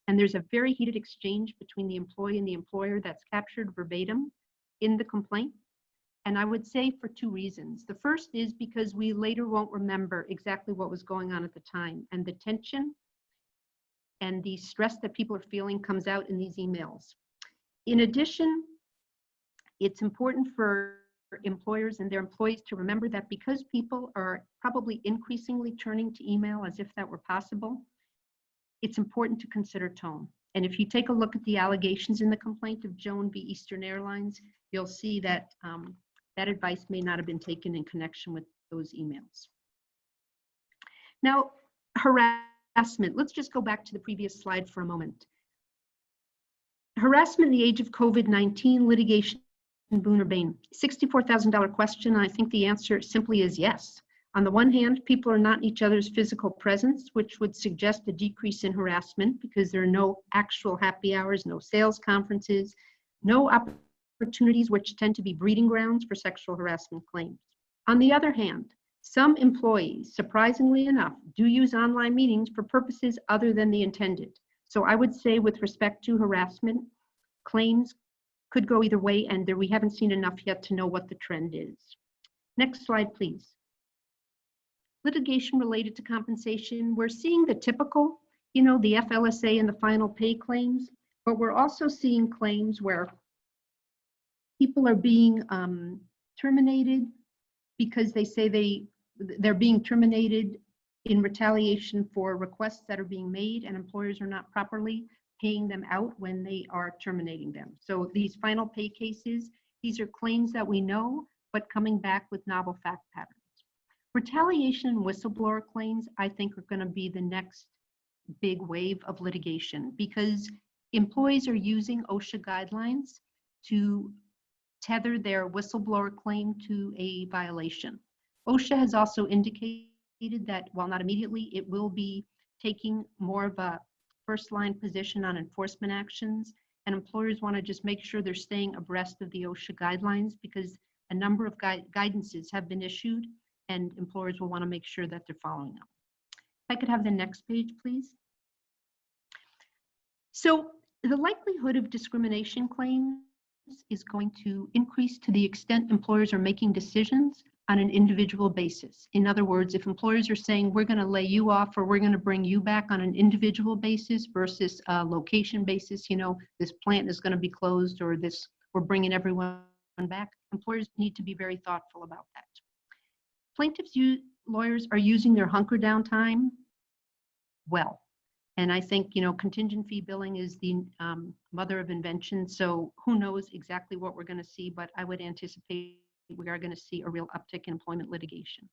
and there's a very heated exchange between the employee and the employer that's captured verbatim in the complaint. And I would say for two reasons. The first is because we later won't remember exactly what was going on at the time, and the tension and the stress that people are feeling comes out in these emails. In addition, it's important for employers and their employees to remember that because people are probably increasingly turning to email as if that were possible, it's important to consider tone. And if you take a look at the allegations in the complaint of Joan v. Eastern Airlines, you'll see that that advice may not have been taken in connection with those emails. Now, harassment. Let's just go back to the previous slide for a moment. Harassment in the age of COVID-19, litigation, boon or bane? $64,000 question. I think the answer simply is yes. On the one hand, people are not in each other's physical presence, which would suggest a decrease in harassment because there are no actual happy hours, no sales conferences, no opportunities which tend to be breeding grounds for sexual harassment claims. On the other hand, some employees, surprisingly enough, do use online meetings for purposes other than the intended. So I would say with respect to harassment, claims could go either way, and we haven't seen enough yet to know what the trend is. Next slide, please. Litigation related to compensation. We're seeing the typical, the FLSA and the final pay claims, but we're also seeing claims where people are being terminated because they say they're being terminated in retaliation for requests that are being made, and employers are not properly paying them out when they are terminating them. So these final pay cases, these are claims that we know, but coming back with novel fact patterns. Retaliation and whistleblower claims, I think, are going to be the next big wave of litigation because employees are using OSHA guidelines to tether their whistleblower claim to a violation. OSHA has also indicated that, while not immediately, it will be taking more of a first-line position on enforcement actions, and employers want to just make sure they're staying abreast of the OSHA guidelines because a number of guidances have been issued, and employers will want to make sure that they're following them. If I could have the next page, please. So the likelihood of discrimination claims is going to increase to the extent employers are making decisions on an individual basis. In other words, if employers are saying we're going to lay you off or we're going to bring you back on an individual basis versus a location basis, this plant is going to be closed or this, we're bringing everyone back, employers need to be very thoughtful about that. Plaintiffs' lawyers are using their hunker down time well. And I think, contingent fee billing is the mother of invention. So who knows exactly what we're going to see, but I would anticipate we are going to see a real uptick in employment litigation.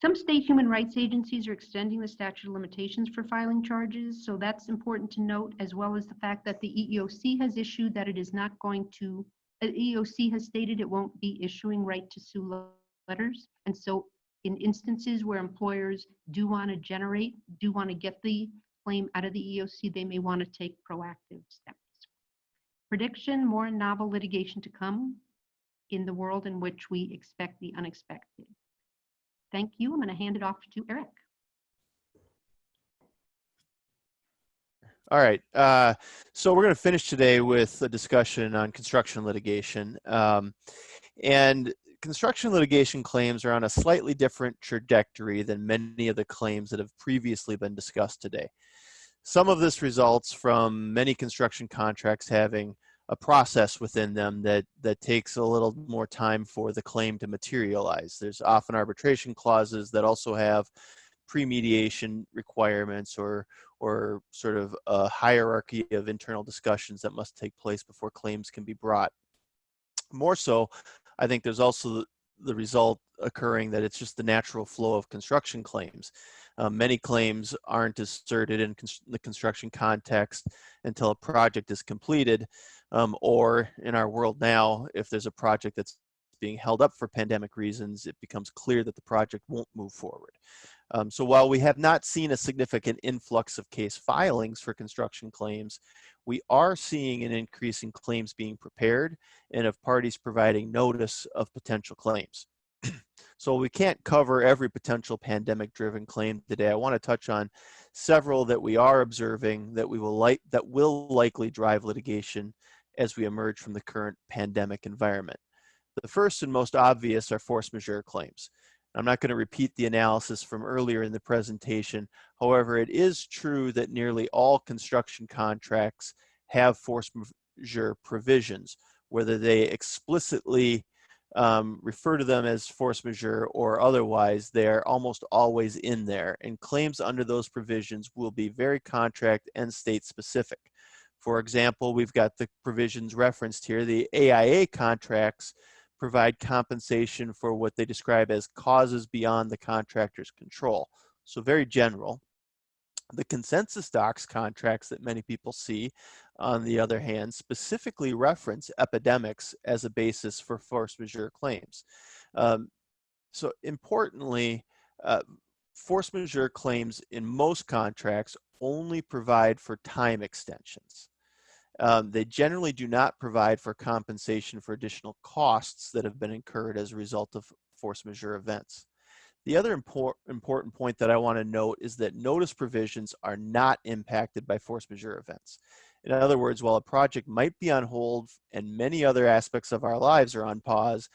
Some state human rights agencies are extending the statute of limitations for filing charges. So that's important to note, as well as the fact that the EEOC has issued that it is not going to, the EEOC has stated it won't be issuing right to sue letters. And so in instances where employers do want to get the claim out of the EEOC, they may want to take proactive steps. Prediction, more novel litigation to come in the world in which we expect the unexpected. Thank you. I'm going to hand it off to Eric. All right. So we're going to finish today with a discussion on construction litigation. And construction litigation claims are on a slightly different trajectory than many of the claims that have previously been discussed today. Some of this results from many construction contracts having a process within them that takes a little more time for the claim to materialize. There's often arbitration clauses that also have pre-mediation requirements or sort of a hierarchy of internal discussions that must take place before claims can be brought. More so, I think there's also the result occurring that it's just the natural flow of construction claims. Many claims aren't asserted in the construction context until a project is completed, or in our world now, if there's a project that's being held up for pandemic reasons, it becomes clear that the project won't move forward. So while we have not seen a significant influx of case filings for construction claims, we are seeing an increase in claims being prepared and of parties providing notice of potential claims. So we can't cover every potential pandemic-driven claim today. I want to touch on several that we are observing that will likely drive litigation as we emerge from the current pandemic environment. The first and most obvious are force majeure claims. I'm not going to repeat the analysis from earlier in the presentation. However, it is true that nearly all construction contracts have force majeure provisions, whether they explicitly refer to them as force majeure or otherwise. They are almost always in there, and claims under those provisions will be very contract and state specific. For example, we've got the provisions referenced here. The AIA contracts provide compensation for what they describe as causes beyond the contractor's control. So very general. The consensus docs contracts that many people see, on the other hand, specifically reference epidemics as a basis for force majeure claims. So importantly, force majeure claims in most contracts only provide for time extensions. They generally do not provide for compensation for additional costs that have been incurred as a result of force majeure events. The other important point that I want to note is that notice provisions are not impacted by force majeure events. In other words, while a project might be on hold and many other aspects of our lives are on pause,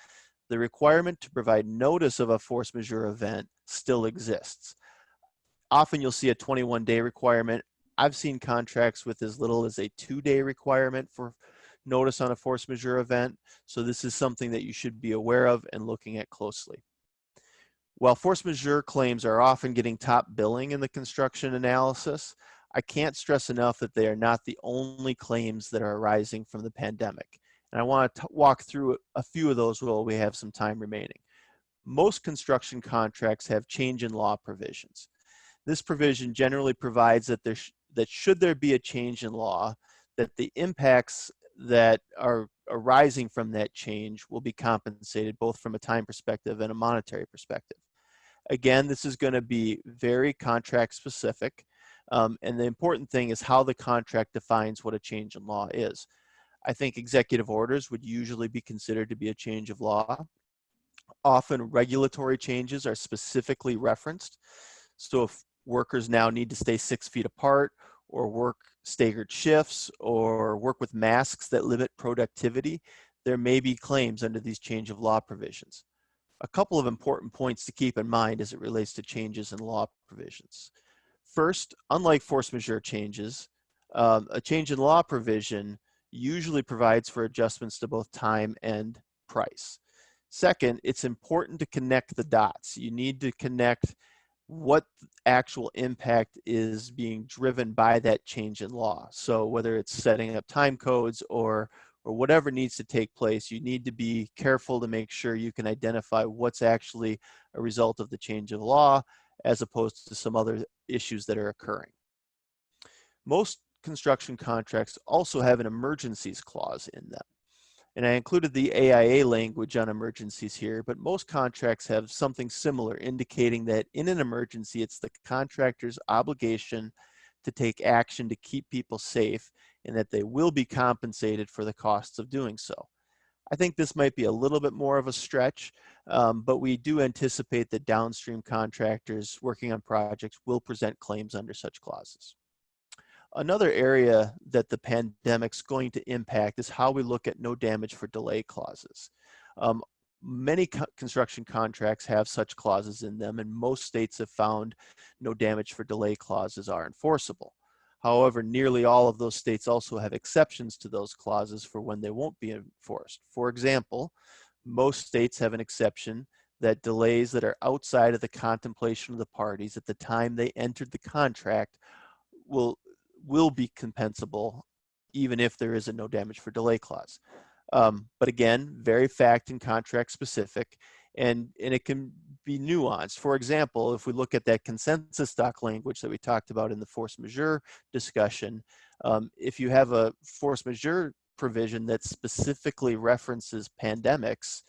the requirement to provide notice of a force majeure event still exists. Often you'll see a 21-day requirement. I've seen contracts with as little as a 2-day requirement for notice on a force majeure event. So this is something that you should be aware of and looking at closely. While force majeure claims are often getting top billing in the construction analysis, I can't stress enough that they are not the only claims that are arising from the pandemic. And I want to walk through a few of those while we have some time remaining. Most construction contracts have change in law provisions. This provision generally provides that that should there be a change in law, that the impacts that are arising from that change will be compensated both from a time perspective and a monetary perspective. Again, this is going to be very contract specific, and the important thing is how the contract defines what a change in law is. I think executive orders would usually be considered to be a change of law. Often regulatory changes are specifically referenced. So if workers now need to stay 6 feet apart, or work staggered shifts, or work with masks that limit productivity, there may be claims under these change of law provisions. A couple of important points to keep in mind as it relates to changes in law provisions. First, unlike force majeure changes, a change in law provision usually provides for adjustments to both time and price. Second, it's important to connect the dots. You need to connect what actual impact is being driven by that change in law. So whether it's setting up time codes or whatever needs to take place, you need to be careful to make sure you can identify what's actually a result of the change of law as opposed to some other issues that are occurring. Most construction contracts also have an emergencies clause in them. And I included the AIA language on emergencies here, but most contracts have something similar, indicating that in an emergency, it's the contractor's obligation to take action to keep people safe and that they will be compensated for the costs of doing so. I think this might be a little bit more of a stretch, but we do anticipate that downstream contractors working on projects will present claims under such clauses. Another area that the pandemic's going to impact is how we look at no damage for delay clauses. Many construction contracts have such clauses in them, and most states have found no damage for delay clauses are enforceable. However, nearly all of those states also have exceptions to those clauses for when they won't be enforced. For example, most states have an exception that delays that are outside of the contemplation of the parties at the time they entered the contract will be compensable, even if there is a no damage for delay clause. But again, very fact and contract specific, and it can be nuanced. For example, if we look at that consensus doc language that we talked about in the force majeure discussion, if you have a force majeure provision that specifically references pandemics,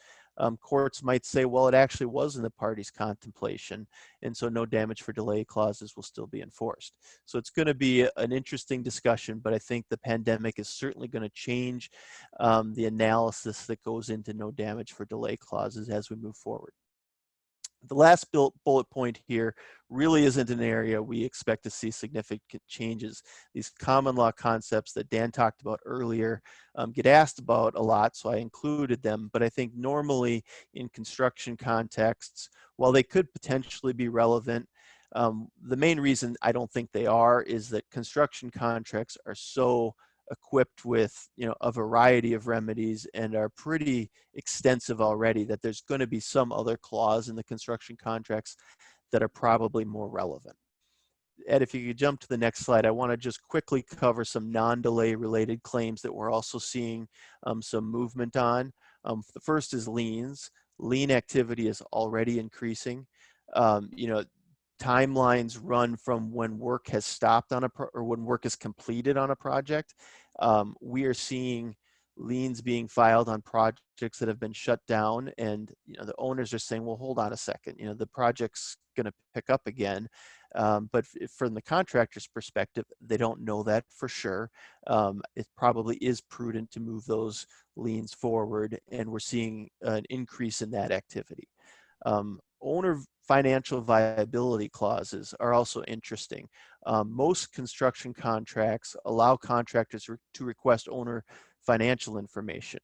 courts might say, well, it actually was in the party's contemplation, and so no damage for delay clauses will still be enforced. So it's going to be an interesting discussion, but I think the pandemic is certainly going to change the analysis that goes into no damage for delay clauses as we move forward. The last bullet point here really isn't an area we expect to see significant changes. These common law concepts that Dan talked about earlier get asked about a lot, so I included them. But I think normally in construction contexts, while they could potentially be relevant, the main reason I don't think they are is that construction contracts are so equipped with a variety of remedies and are pretty extensive already that there's going to be some other clause in the construction contracts that are probably more relevant. Ed, if you could jump to the next slide, I want to just quickly cover some non-delay related claims that we're also seeing some movement on. The first is liens. Lien activity is already increasing. Timelines run from when work has stopped on or when work is completed on a project. We are seeing liens being filed on projects that have been shut down, and the owners are saying, well, hold on a second, the project's going to pick up again. But from the contractor's perspective, they don't know that for sure. It probably is prudent to move those liens forward, and we're seeing an increase in that activity. Owner financial viability clauses are also interesting. Most construction contracts allow contractors to request owner financial information.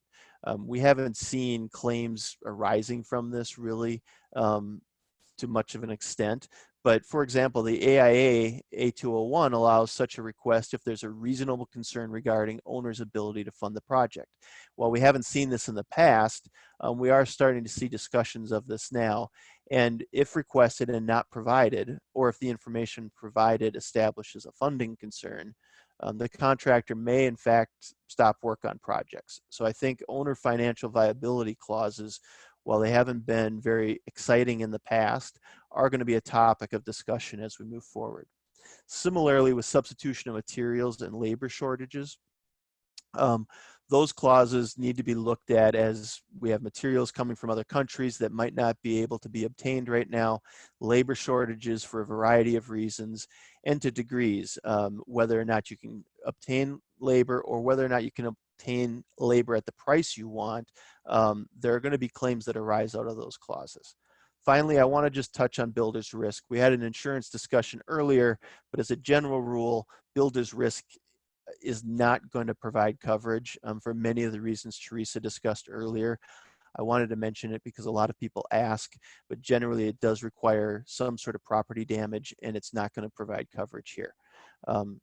We haven't seen claims arising from this really to much of an extent. But for example, the AIA A201 allows such a request if there's a reasonable concern regarding owner's ability to fund the project. While we haven't seen this in the past, we are starting to see discussions of this now. And if requested and not provided, or if the information provided establishes a funding concern, the contractor may in fact stop work on projects. So I think owner financial viability clauses, while they haven't been very exciting in the past, are going to be a topic of discussion as we move forward. Similarly, with substitution of materials and labor shortages, those clauses need to be looked at as we have materials coming from other countries that might not be able to be obtained right now, labor shortages for a variety of reasons, and to degrees, whether or not you can obtain labor or whether or not you can obtain labor at the price you want. There are going to be claims that arise out of those clauses. Finally, I want to just touch on builder's risk. We had an insurance discussion earlier, but as a general rule, builder's risk is not going to provide coverage for many of the reasons Theresa discussed earlier. I wanted to mention it because a lot of people ask, but generally it does require some sort of property damage and it's not going to provide coverage here.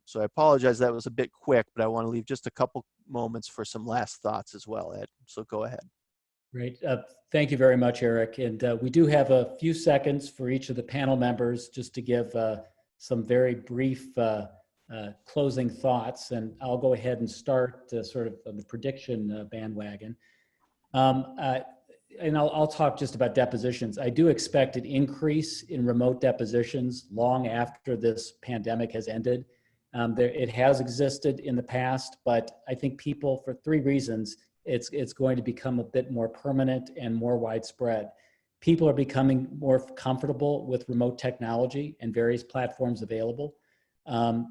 So I apologize that was a bit quick, but I want to leave just a couple moments for some last thoughts as well, Ed. So go ahead. Great. Thank you very much, Eric. And we do have a few seconds for each of the panel members just to give some very brief closing thoughts. And I'll go ahead and start sort of on the prediction bandwagon. And I'll talk just about depositions. I do expect an increase in remote depositions long after this pandemic has ended. It has existed in the past, but I think people, for three reasons, it's going to become a bit more permanent and more widespread. People are becoming more comfortable with remote technology and various platforms available. And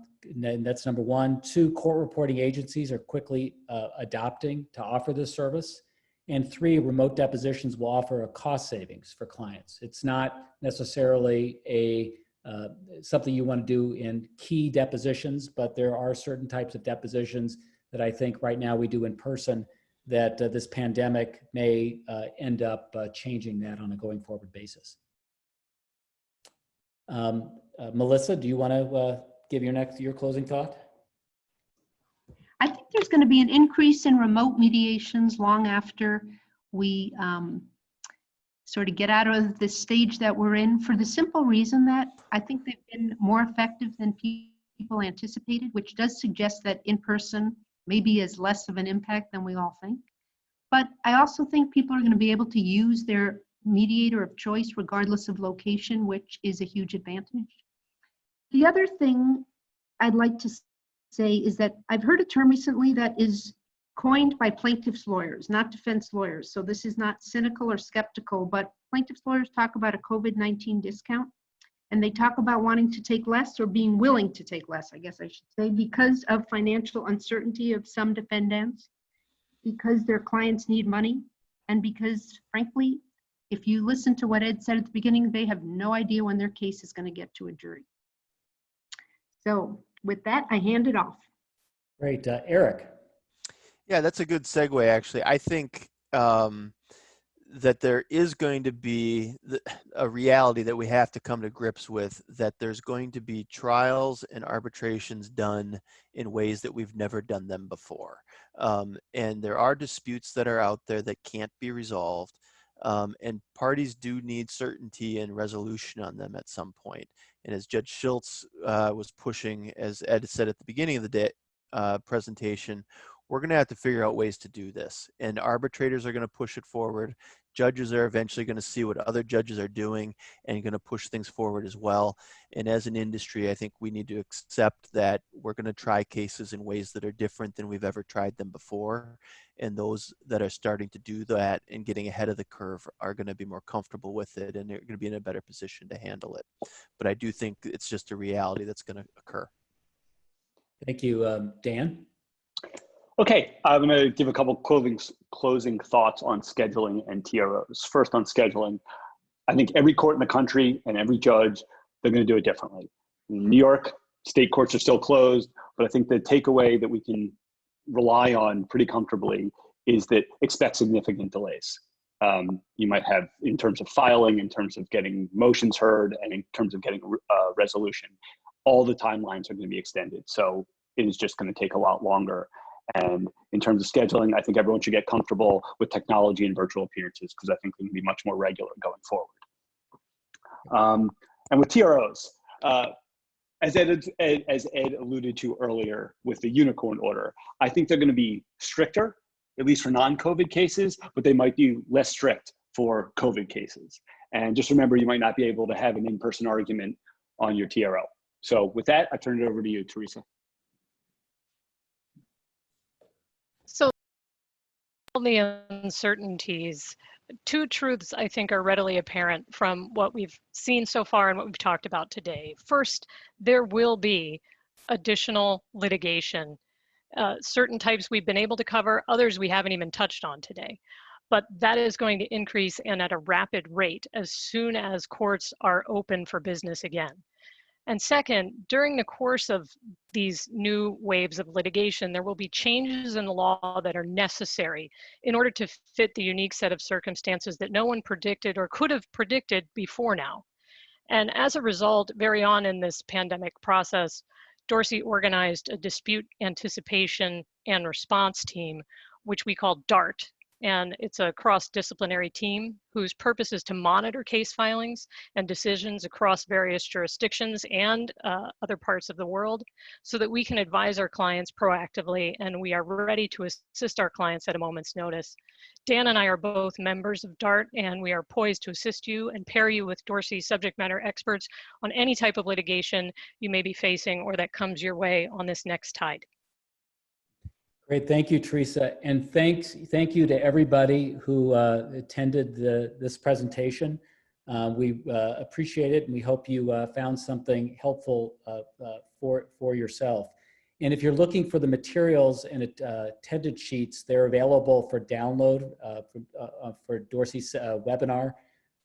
that's number one. Two, court reporting agencies are quickly adopting to offer this service. And three, remote depositions will offer a cost savings for clients. It's not necessarily something you want to do in key depositions, but there are certain types of depositions that I think right now we do in person that this pandemic may end up changing that on a going forward basis. Melissa, do you want to give your closing thought? I think there's going to be an increase in remote mediations long after we sort of get out of this stage that we're in, for the simple reason that I think they've been more effective than people anticipated, which does suggest that in-person maybe has less of an impact than we all think. But I also think people are going to be able to use their mediator of choice regardless of location, which is a huge advantage. The other thing I'd like to say is that I've heard a term recently that is coined by plaintiffs' lawyers, not defense lawyers. So this is not cynical or skeptical, but plaintiffs' lawyers talk about a COVID-19 discount, and they talk about wanting to take less, or being willing to take less, I guess I should say, because of financial uncertainty of some defendants, because their clients need money, and because, frankly, if you listen to what Ed said at the beginning, they have no idea when their case is going to get to a jury. So with that, I hand it off. Great. Eric. Yeah, that's a good segue, actually. I think that there is going to be a reality that we have to come to grips with, that there's going to be trials and arbitrations done in ways that we've never done them before. And there are disputes that are out there that can't be resolved. And parties do need certainty and resolution on them at some point. And as Judge Schultz was pushing, as Ed said at the beginning of the day presentation, we're going to have to figure out ways to do this. And arbitrators are going to push it forward. Judges are eventually going to see what other judges are doing and going to push things forward as well. And as an industry, I think we need to accept that we're going to try cases in ways that are different than we've ever tried them before. And those that are starting to do that and getting ahead of the curve are going to be more comfortable with it, and they're going to be in a better position to handle it. But I do think it's just a reality that's going to occur. Thank you. Dan? Okay, I'm going to give a couple closing thoughts on scheduling and TROs. First, on scheduling, I think every court in the country and every judge, they're going to do it differently. In New York, state courts are still closed, but I think the takeaway that we can rely on pretty comfortably is that expect significant delays. You might have, in terms of filing, in terms of getting motions heard, and in terms of getting resolution, all the timelines are going to be extended. So it is just going to take a lot longer. And in terms of scheduling, I think everyone should get comfortable with technology and virtual appearances, because I think they can be much more regular going forward. And with TROs, as Ed alluded to earlier with the unicorn order, I think they're going to be stricter, at least for non-COVID cases, but they might be less strict for COVID cases. And just remember, you might not be able to have an in-person argument on your TRO. So with that, I turn it over to you, Theresa. So all the uncertainties, two truths I think are readily apparent from what we've seen so far and what we've talked about today. First, there will be additional litigation. Certain types we've been able to cover, others we haven't even touched on today. But that is going to increase, and at a rapid rate, as soon as courts are open for business again. And second, during the course of these new waves of litigation, there will be changes in the law that are necessary in order to fit the unique set of circumstances that no one predicted or could have predicted before now. And as a result, very on in this pandemic process, Dorsey organized a dispute anticipation and response team, which we call DART. And it's a cross-disciplinary team whose purpose is to monitor case filings and decisions across various jurisdictions and other parts of the world, so that we can advise our clients proactively, and we are ready to assist our clients at a moment's notice. Dan and I are both members of DART, and we are poised to assist you and pair you with Dorsey subject matter experts on any type of litigation you may be facing or that comes your way on this next tide. Great, thank you, Theresa, and thank you to everybody who attended this presentation. We appreciate it, and we hope you found something helpful for yourself. And if you're looking for the materials and attendance sheets, they're available for download for Dorsey's webinar.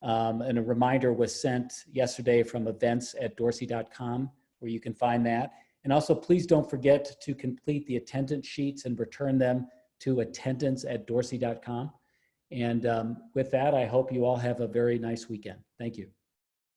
And a reminder was sent yesterday from events@dorsey.com, where you can find that. And also, please don't forget to complete the attendance sheets and return them to attendance@dorsey.com. And with that, I hope you all have a very nice weekend. Thank you.